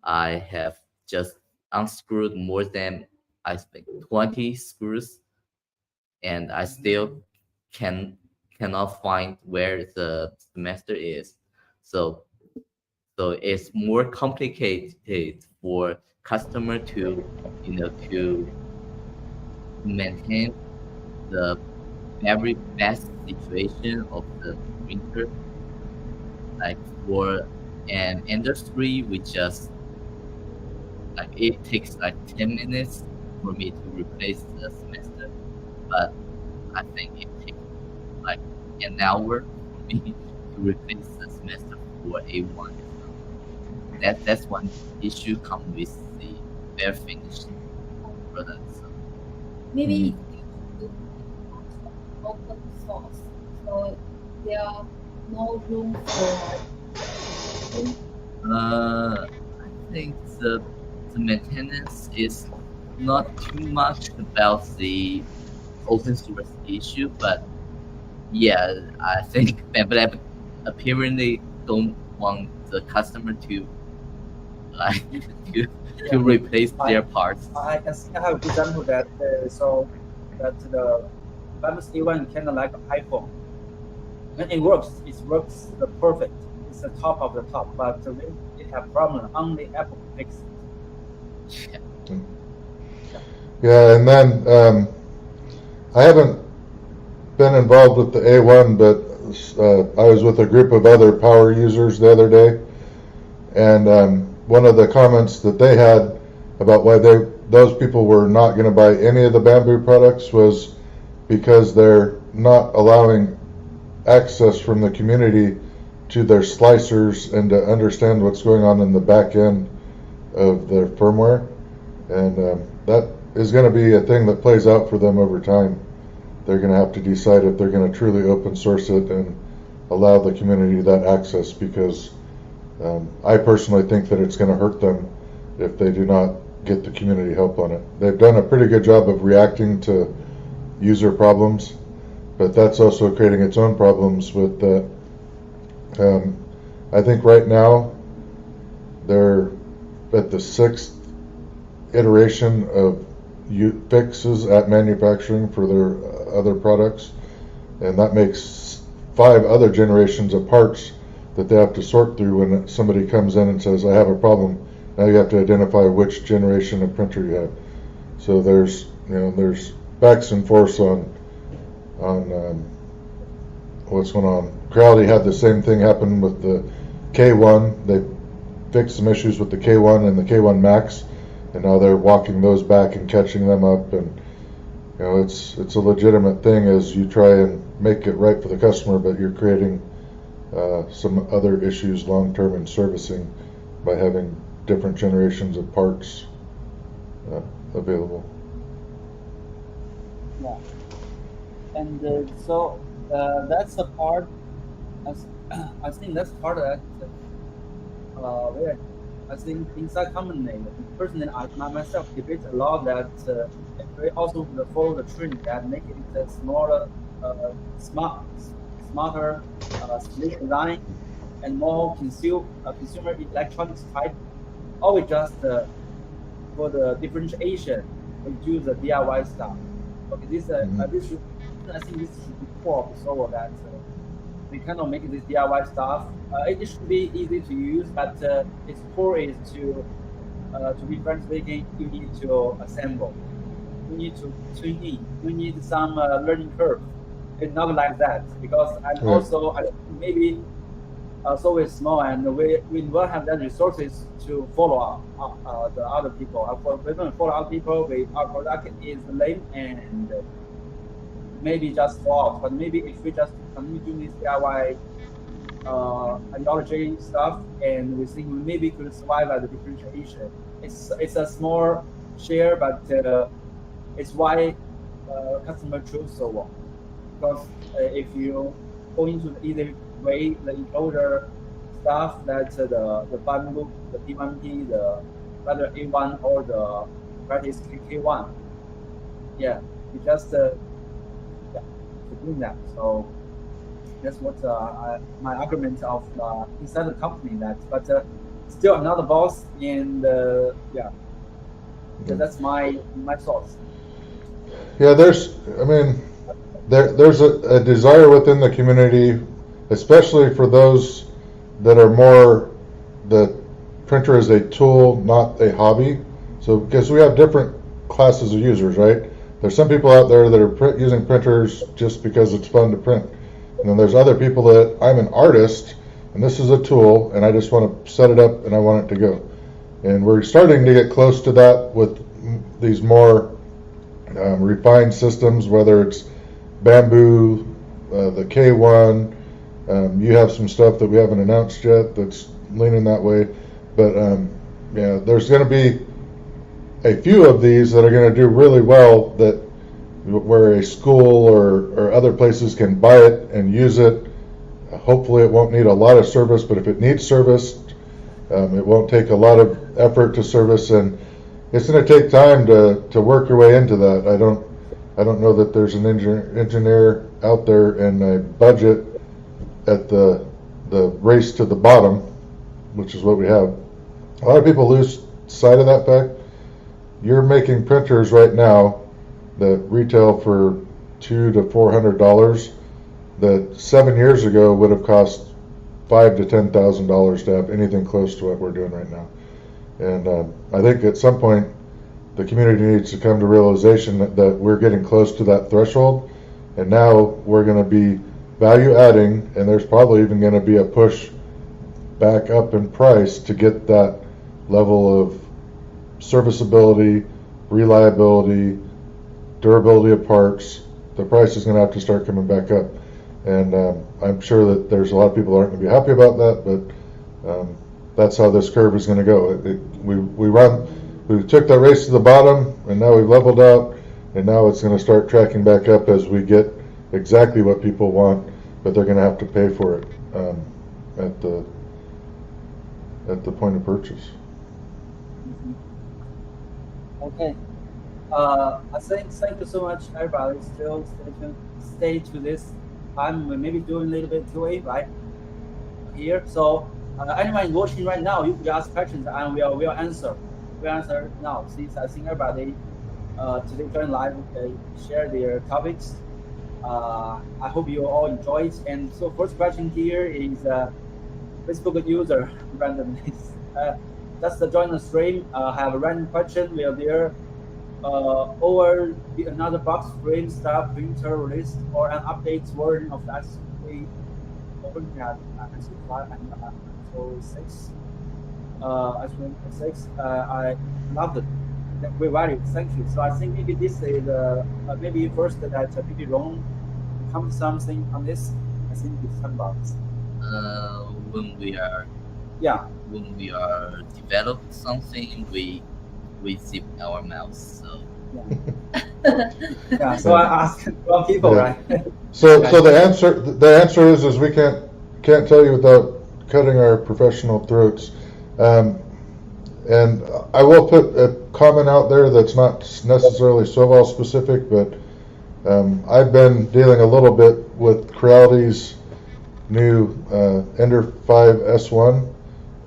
I have just unscrewed more than, I think, 20 screws, and I still cannot find where the semester is. So it's more complicated for customer to to maintain the very best situation of the printer. Like for an industry, we just like it takes like 10 minutes for me to replace the semester, but I think it takes like an hour for me to replace the semester for A1. That's one issue come with the bare finished product. So Maybe it's open source, so there are no room for. I think the maintenance is not too much about the open source issue, but yeah, I think but apparently don't want the customer to like to replace their parts. I can see I have a good example that so that the famous A1 kind of like an iPhone. When it works perfect. It's the top of the top, but when it have problem, only Apple can fix it. Yeah, and then I haven't been involved with the A1, but it's, I was with a group of other power users the other day, and one of the comments that they had about why those people were not going to buy any of the Bamboo products was because they're not allowing access from the community to their slicers and to understand what's going on in the back end of their firmware. And that is going to be a thing that plays out for them over time. They're going to have to decide if they're going to truly open source it and allow the community that access, because I personally think that it's going to hurt them if they do not get the community help on it. They've done a pretty good job of reacting to user problems, but that's also creating its own problems with that. I think right now they're at the 6th iteration of fixes at manufacturing for their other products, and that makes 5 other generations of parts that they have to sort through when somebody comes in and says, I have a problem. Now you have to identify which generation of printer you have. So there's backs and forths on what's going on. Creality had the same thing happen with the K1. They fixed some issues with the K1 and the K1 Max, and now they're walking those back and catching them up. And it's a legitimate thing as you try and make it right for the customer, but you're creating some other issues long term in servicing by having different generations of parts available. Yeah, and so that's a part. I think that's part of that. Where I think inside company, personally, I myself debate a lot that we also follow the trend that make it a smaller, smarter, slick design, and more consumer electronics type. Always just for the differentiation, we do the DIY stuff. Okay, this should, I think this should be core of the Sovol that we cannot make this DIY stuff. It should be easy to use, but its core is to be frank speaking, you need to assemble. You need to tune in. You need some learning curve. It's not like that, because maybe Sovol is small, and we will have that resources to follow up the other people. We don't follow other people. Our product is lame and maybe just fall out. But maybe if we just continue doing this DIY ideology stuff, and we think we maybe could survive at the differentiation. It's a small share, but it's why customer choose Sovol. Because if you go into the easy way, the older stuff, that's the Bamboo, the P1P, the rather A1 or the practice K1. Yeah, you just doing that. So that's what my argument of inside the company that, but still another boss, and that's my thoughts. Yeah, there's a desire within the community, especially for those that are more the printer is a tool, not a hobby. So because we have different classes of users, right? There's some people out there that are using printers just because it's fun to print. And then there's other people that I'm an artist and this is a tool and I just want to set it up and I want it to go. And we're starting to get close to that with these more refined systems, whether it's Bamboo, the K1. You have some stuff that we haven't announced yet that's leaning that way. But there's going to be a few of these that are going to do really well, that where a school or other places can buy it and use it. Hopefully it won't need a lot of service, but if it needs serviced, it won't take a lot of effort to service, and it's going to take time to work your way into that. I don't know that there's an engineer out there and a budget at the race to the bottom, which is what we have. A lot of people lose sight of that fact. You're making printers right now that retail for $200 to $400 that 7 years ago would have cost $5,000 to $10,000 to have anything close to what we're doing right now. And I think at some point the community needs to come to realization that we're getting close to that threshold, and now we're going to be value adding, and there's probably even going to be a push back up in price to get that level of serviceability, reliability, durability of parts. The price is going to have to start coming back up, and I'm sure that there's a lot of people who aren't going to be happy about that, but that's how this curve is going to go. We took that race to the bottom, and now we've leveled out, and now it's going to start tracking back up as we get exactly what people want, but they're going to have to pay for it at the point of purchase. Okay. I think thank you so much, everybody. Still stay to this. I'm maybe doing a little bit too late, right? Here. So anyone watching right now, you can ask questions and we'll answer. We'll answer now. Since I think everybody today join live, share their topics. I hope you all enjoyed. And so first question here is Facebook user randomness. Just join the stream. Have a random question. Will there be another box frame style printer released or an updated version of the S3 open at S5 and S6? S6. I loved it. Great value. Thank you. So I think maybe this is maybe first that maybe Ron come something on this. I think it's about When we are develop something, we zip our mouths. So yeah. So I asked people, right? So the answer is we can't tell you without cutting our professional throats. And I will put a comment out there that's not necessarily Sovol specific, but I've been dealing a little bit with Creality's new Ender 5 S1,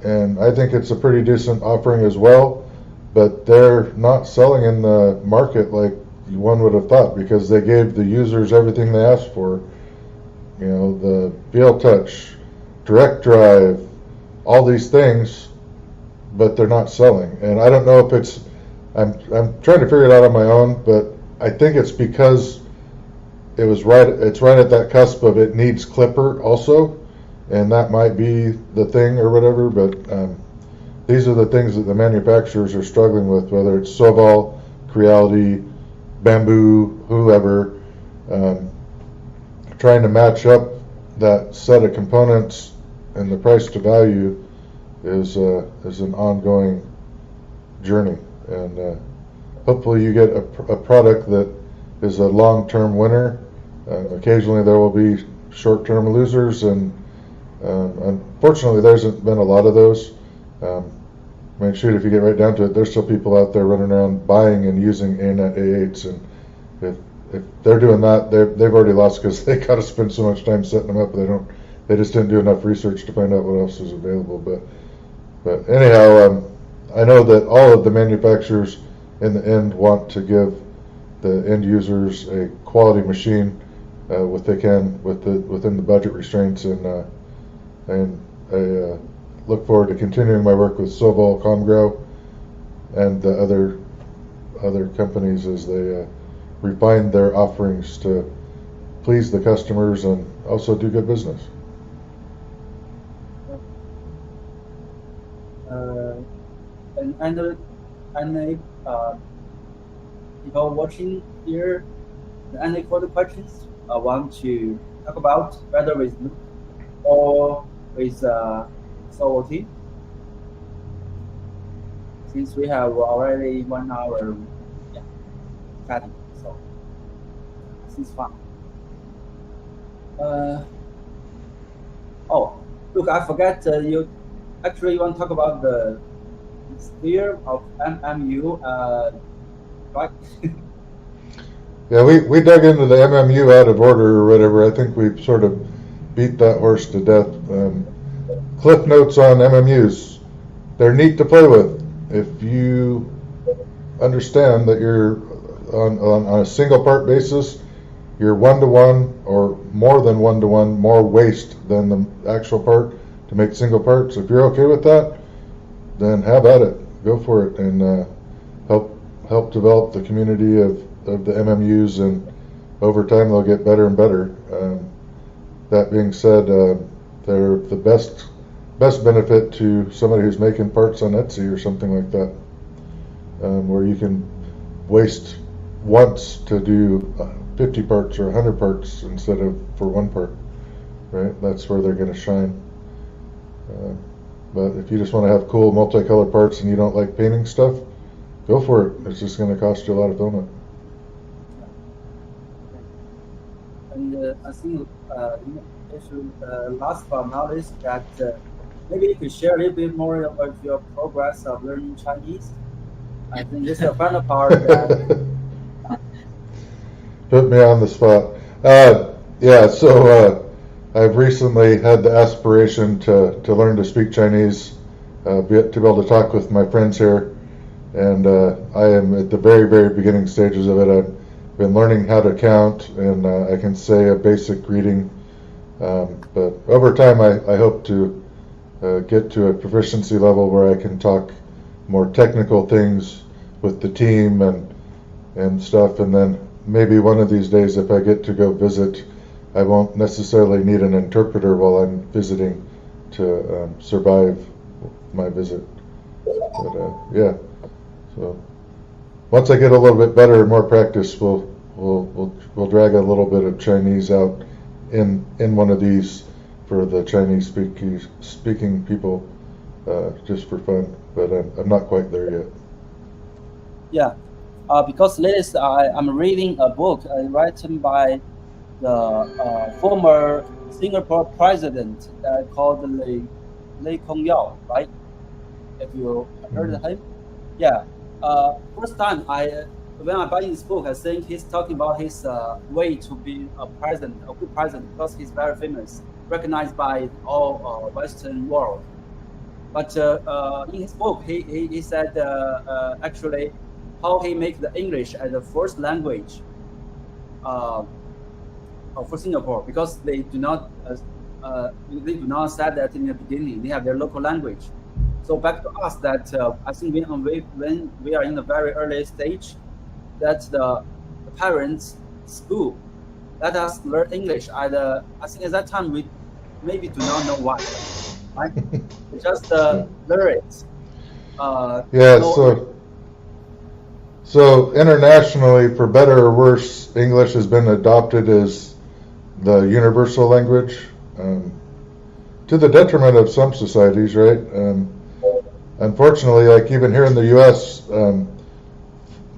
and I think it's a pretty decent offering as well, but they're not selling in the market like one would have thought, because they gave the users everything they asked for. You know, the VL Touch, Direct Drive, all these things, but they're not selling. And I don't know if it's, I'm trying to figure it out on my own, but I think it's because it's right at that cusp of it needs Clipper also, and that might be the thing or whatever, but these are the things that the manufacturers are struggling with, whether it's Sovol, Creality, Bamboo, whoever, trying to match up that set of components, and the price to value is an ongoing journey, and hopefully you get a product that is a long-term winner. Occasionally there will be short-term losers, and unfortunately there hasn't been a lot of those. I mean, shoot, if you get right down to it, there's still people out there running around buying and using ANET A8s, and if they're doing that, they've already lost, because they got to spend so much time setting them up. They just didn't do enough research to find out what else is available. But anyhow, I know that all of the manufacturers in the end want to give the end users a quality machine, what they can within the budget restraints, and I look forward to continuing my work with Sovol, Comgrow, and the other companies as they refine their offerings to please the customers and also do good business. And people watching here, any further questions want to talk about, whether with Luke or with Sovol team? Since we have already 1 hour chatting, so it's fun. Oh, look, I forget you want to talk about the sphere of MMU, right? Yeah, we dug into the MMU out of order or whatever. I think we've sort of beat that horse to death. Cliff notes on MMUs. They're neat to play with. If you understand that you're on a single part basis, you're 1-to-1 or more than 1-to-1 more waste than the actual part to make single parts. If you're okay with that, then have at it. Go for it, and help develop the community of the MMUs, and over time they'll get better and better. that being said, they're the best benefit to somebody who's making parts on Etsy or something like that, where you can waste once to do 50 parts or 100 parts instead of for one part, right? That's where they're going to shine. But if you just want to have cool multicolored parts and you don't like painting stuff, go for it. It's just going to cost you a lot of filament. And I think last but not least, that maybe you could share a little bit more about your progress of learning Chinese. I think this is a fun part. Put me on the spot. So I've recently had the aspiration to learn to speak Chinese, to be able to talk with my friends here, and I am at the very, very beginning stages of it. I've been learning how to count, and I can say a basic greeting, but over time I hope to get to a proficiency level where I can talk more technical things with the team and stuff, and then maybe one of these days if I get to go visit, I won't necessarily need an interpreter while I'm visiting to survive my visit. But yeah, so once I get a little bit better and more practice, we'll drag a little bit of Chinese out in one of these for the Chinese speaking people, just for fun. But I'm not quite there yet. Yeah, because latest I'm reading a book written by the former Singapore president called Lee Kong Yew, right? If you heard of him, yeah. First time when I buy this book, I think he's talking about his way to be a good president, because he's very famous, recognized by all Western world. But in his book, he said actually how he makes the English as the first language for Singapore, because they do not say that in the beginning. They have their local language. So back to us, that I think when we are in the very early stage, that the parents school let us learn English. I think at that time we maybe do not know why, right? We just learn it. So internationally, for better or worse, English has been adopted as the universal language, to the detriment of some societies, right? Unfortunately, like even here in the U.S.,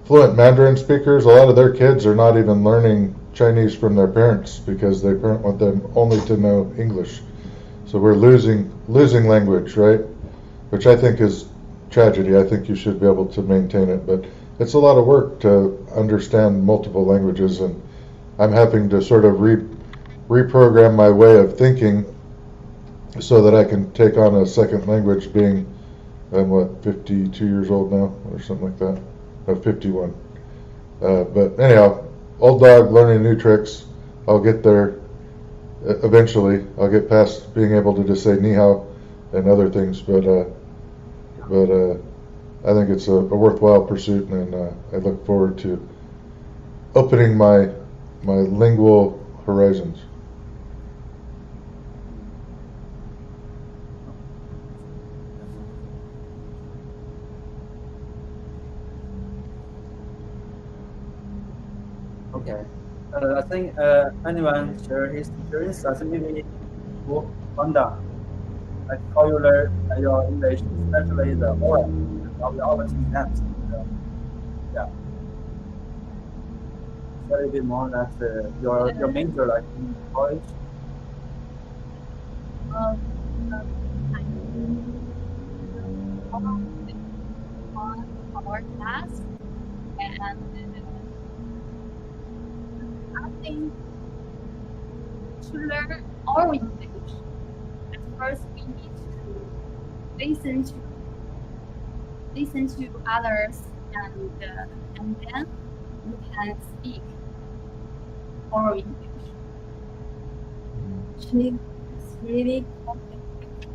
fluent Mandarin speakers, a lot of their kids are not even learning Chinese from their parents because their parents want them only to know English. So we're losing language, right? Which I think is tragedy. I think you should be able to maintain it, but it's a lot of work to understand multiple languages, and I'm having to sort of reprogram my way of thinking so that I can take on a second language, being I'm 52 years old now or something like that. No, 51. But anyhow, old dog learning new tricks. I'll get there eventually. I'll get past being able to just say ni hao and other things, but I think it's a worthwhile pursuit, and I look forward to opening my lingual horizons. Okay. I think anyone share his experience? I think maybe Wanda, like how you learn your English, especially the oral of the oral exams. Yeah. A little bit more that your major, like in college. Our class, and I think to learn our English, at first we need to listen to others, and then we can speak our English. It's really complicated.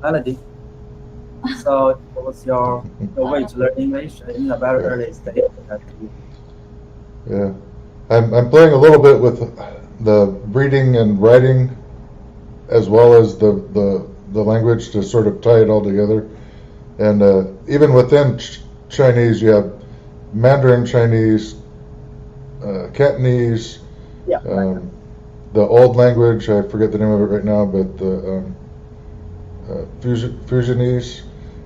Melody. So what was your way to learn English in a very early stage? Yeah, I'm playing a little bit with the reading and writing as well as the language to sort of tie it all together. And even within Chinese, you have Mandarin Chinese, Cantonese, Yeah. the old language, I forget the name of it right now, but the Fusionese.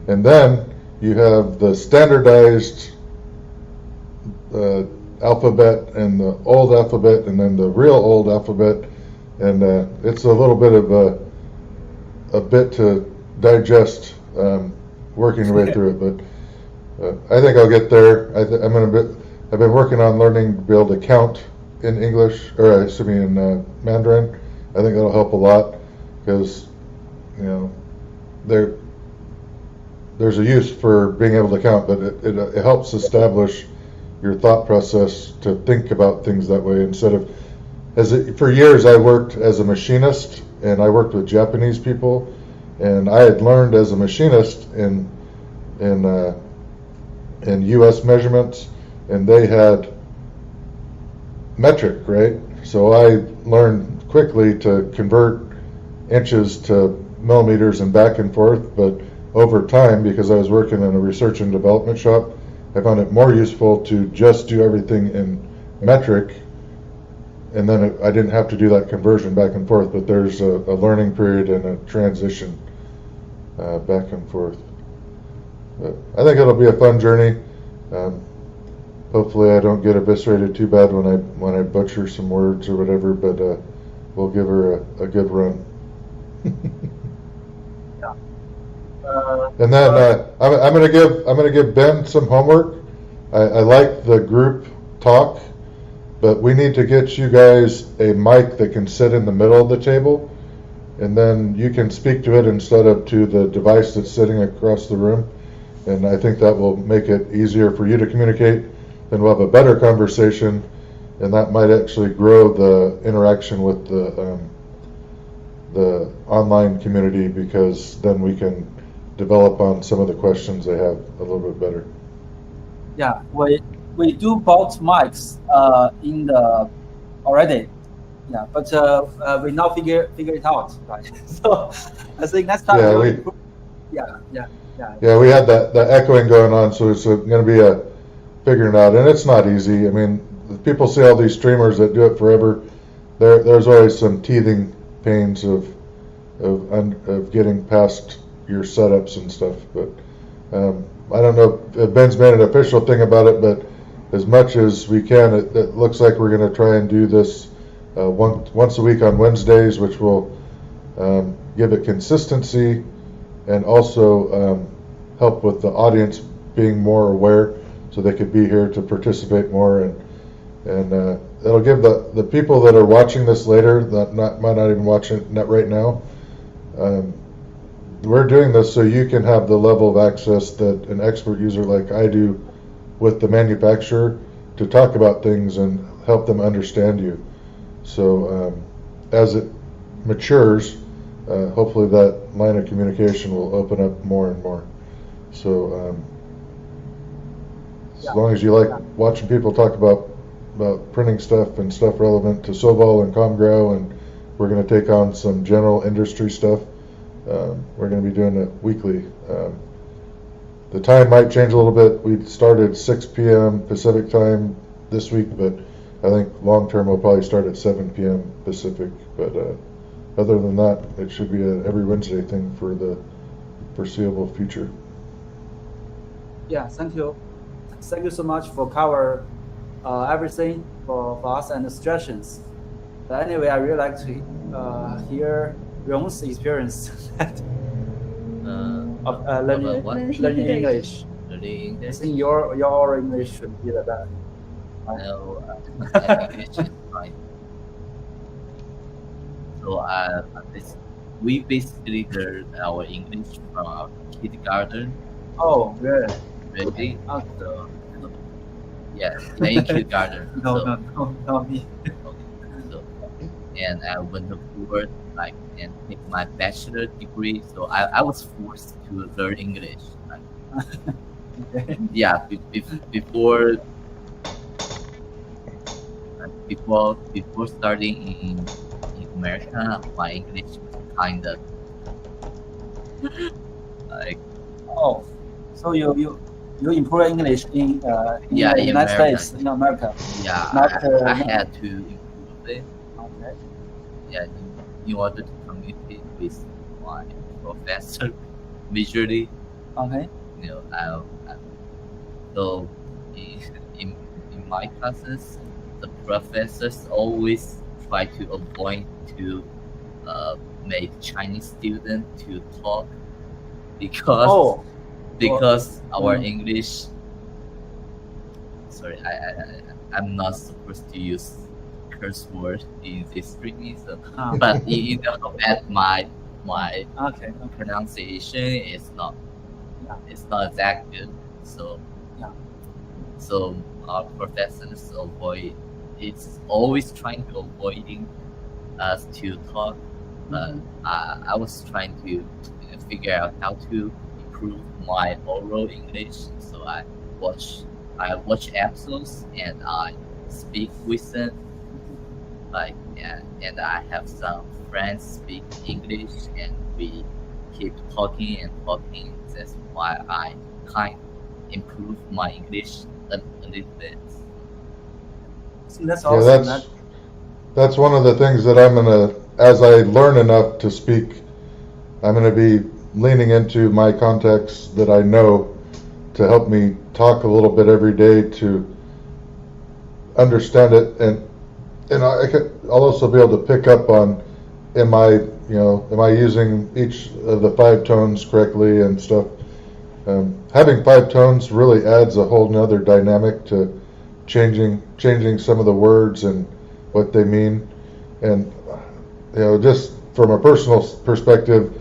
And then you have the standardized alphabet and the old alphabet and then the real old alphabet. And it's a little bit of a bit to digest working your way through it, but I think I'll get there. I've been working on learning to be able to count in English, or excuse me, in Mandarin. I think that'll help a lot because there's a use for being able to count, but it helps establish your thought process to think about things that way instead of for years I worked as a machinist and I worked with Japanese people, and I had learned as a machinist in U.S. measurements, and they had metric, right? So I learned quickly to convert inches to millimeters and back and forth, but over time, because I was working in a research and development shop, I found it more useful to just do everything in metric, and then I didn't have to do that conversion back and forth, but there's a learning period and a transition back and forth. But I think it'll be a fun journey. Hopefully I don't get eviscerated too bad when I butcher some words or whatever, but we'll give her a good run. And then I'm gonna give Ben some homework. I like the group talk, but we need to get you guys a mic that can sit in the middle of the table, and then you can speak to it instead of to the device that's sitting across the room. And I think that will make it easier for you to communicate, and we'll have a better conversation, and that might actually grow the interaction with the online community, because then we can develop on some of the questions they have a little bit better. Yeah, we do both mics in the already. Yeah, but we now figure it out, right? So I think next time. Yeah, we had that echoing going on, so it's going to be a figuring it out, and it's not easy. I mean, people see all these streamers that do it forever. There's always some teething pains of getting past your setups and stuff. But I don't know if Ben's made an official thing about it, but as much as we can, it looks like we're going to try and do this once a week on Wednesdays, which will give it consistency and also help with the audience being more aware, so they could be here to participate more, and it'll give the people that are watching this later that might not even watch it right now. We're doing this so you can have the level of access that an expert user like I do with the manufacturer to talk about things and help them understand you. So as it matures, hopefully that line of communication will open up more and more. So as long as you like watching people talk about printing stuff and stuff relevant to Sovol and Comgrow, and we're going to take on some general industry stuff. We're going to be doing it weekly. The time might change a little bit. We started 6 p.m. Pacific time this week, but I think long term we'll probably start at 7 p.m. Pacific. But other than that, it should be an every Wednesday thing for the foreseeable future. Yeah, thank you. Thank you so much for cover everything for us and the suggestions. But anyway, I really like to hear Ron's experience of learning English. Learning English. I think your English should be the best. No, English is fine. So we basically learn our English from our kindergarten. Oh, really? Really? Oh. So, yeah, in kindergarten. No, me. Okay. So, and I went to Ford, and take my bachelor degree. So I was forced to learn English. Okay. Yeah, before before starting in America, my English was kind of like Oh, so you improve English in yeah, the in United America. States, in America. Yeah, Not, I had to improve it. Okay. Yeah, in order to communicate with my professor visually. Okay. You know, so in, in in my classes, the professors always try to avoid to make Chinese student to talk because Oh, our Mm. English. Sorry, I'm not supposed to use curse word in this streaming, so ah, but you know that my okay. pronunciation is not Yeah. it's not that good. So Yeah. so our professors avoid it's always trying to avoiding us to talk, but I was trying to figure out how to improve my oral English. So I watch episodes and I speak with them. Like and I have some friends speak English and we keep talking and talking. That's why I kind improve my English a little bit. So that's Yeah, awesome. that's one of the things that I'm gonna, as I learn enough to speak, I'm gonna be leaning into my contacts that I know to help me talk a little bit every day to understand it, and I'll also be able to pick up on, am I using each of the 5 tones correctly and stuff. Having 5 tones really adds a whole nother dynamic to changing some of the words and what they mean. And just from a personal perspective,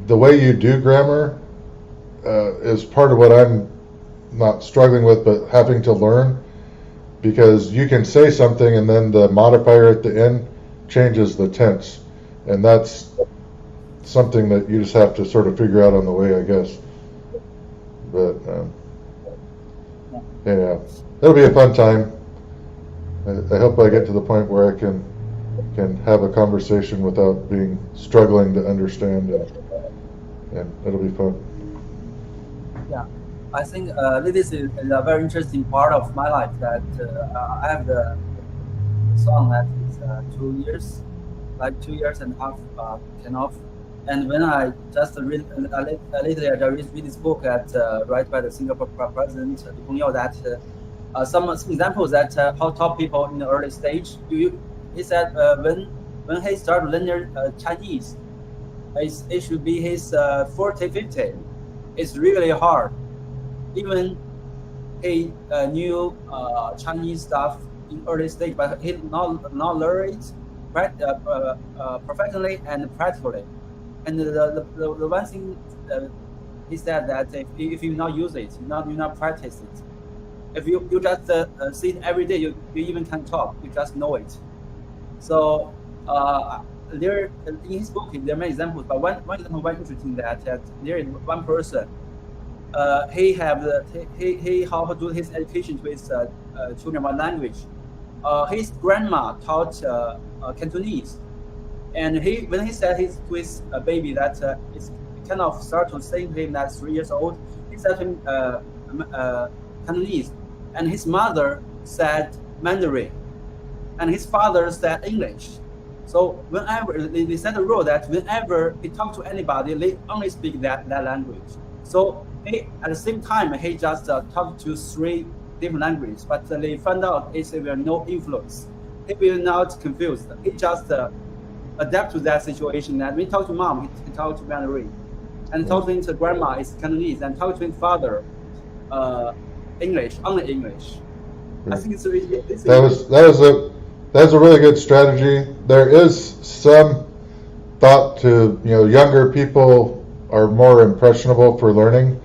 the way you do grammar is part of what I'm not struggling with, but having to learn, because you can say something and then the modifier at the end changes the tense, and that's something that you just have to sort of figure out on the way, I guess. But yeah, it'll be a fun time. I hope I get to the point where I can have a conversation without being struggling to understand, and it'll be fun. Yeah, I think this is a very interesting part of my life. That I have the song that is 2 years, like 2 years and a half, kind of. And when I just read lately, I read this book that written by the Singapore president Lee Kuan Yew, that some examples that how top people in the early stage. He said when he started learning Chinese, it should be his 40, 50. It's really hard. Even he knew Chinese stuff in early stage, but he not learn it professionally and practically. And the one thing he said that if you not use it, you not practice it. If you just see it every day, you even can talk. You just know it. So there in his book there are many examples, but one example very interesting that there is one person. He how to do his education to his children about language. His grandma taught Cantonese, and when he said to his baby that it's kind of start to say to him that 3 years old, he said to him Cantonese, and his mother said Mandarin, and his father said English. So whenever they set a rule that whenever he talk to anybody, they only speak that language. So at the same time, he just talked to 3 different languages, but they found out there will no influence. He will not confused. He just adapt to that situation. And when he talk to mom, he talk to Mandarin, and talk to his grandma is Cantonese, and talk to his father English, only English. I think it's really, That was a really good strategy. There is some thought to, younger people are more impressionable for learning,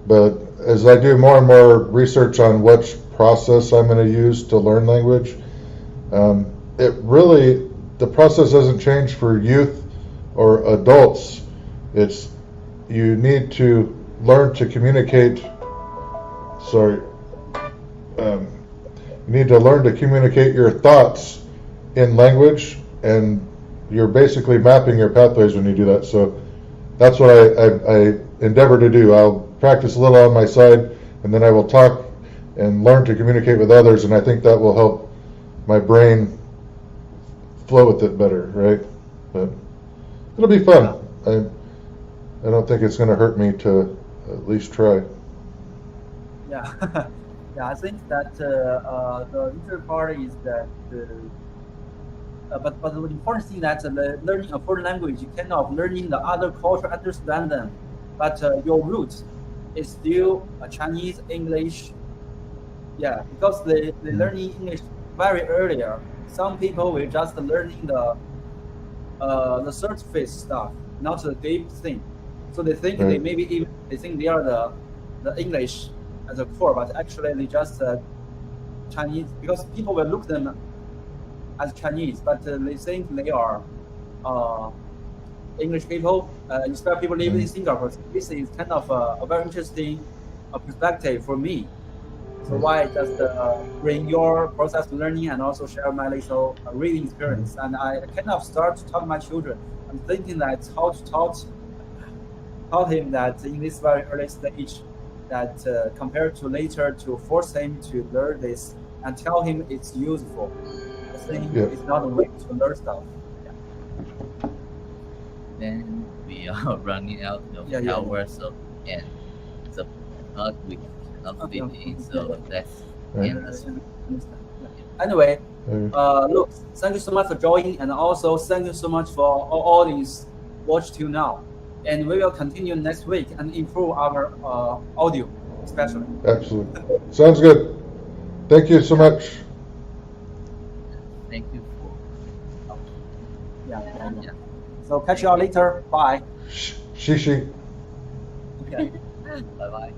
but as I do more and more research on which process I'm going to use to learn language, the process doesn't change for youth or adults. It's, you need to learn to communicate. You need to learn to communicate your thoughts in language, and you're basically mapping your pathways when you do that. So that's what I endeavor to do. I'll practice a little on my side, and then I will talk and learn to communicate with others, and I think that will help my brain flow with it better, right? But it'll be fun. I don't think it's going to hurt me to at least try. Yeah, yeah. I think that the interesting part is that, but the important thing that learning a foreign language, you kind of learning the other culture, understand them, but your root is still Chinese, English. Yeah, because they learning English very earlier. Some people will just learning the surface stuff, not the deep thing. So they think Right. they think they are the English as a core, but actually they just Chinese, because people will look them as Chinese, but they think they are English people, especially people living in Singapore. So this is kind of a very interesting perspective for me. So why just bring your process of learning and also share my little reading experience. And I kind of start to talk to my children. I'm thinking that how to taught him that in this very early stage, that compared to later, to force him to learn this and tell him it's useful. I think it's not a way to learn stuff. Yeah. Then we are running out of hours, so and the talk we cannot fit in, so that's endless. Anyway, look, thank you so much for joining, and also thank you so much for all audience watch till now. And we will continue next week and improve our audio, especially. Absolutely. Sounds good. Thank you so much. Thank you for Yeah. So catch you all later. Bye. Shishi. Okay. bye bye.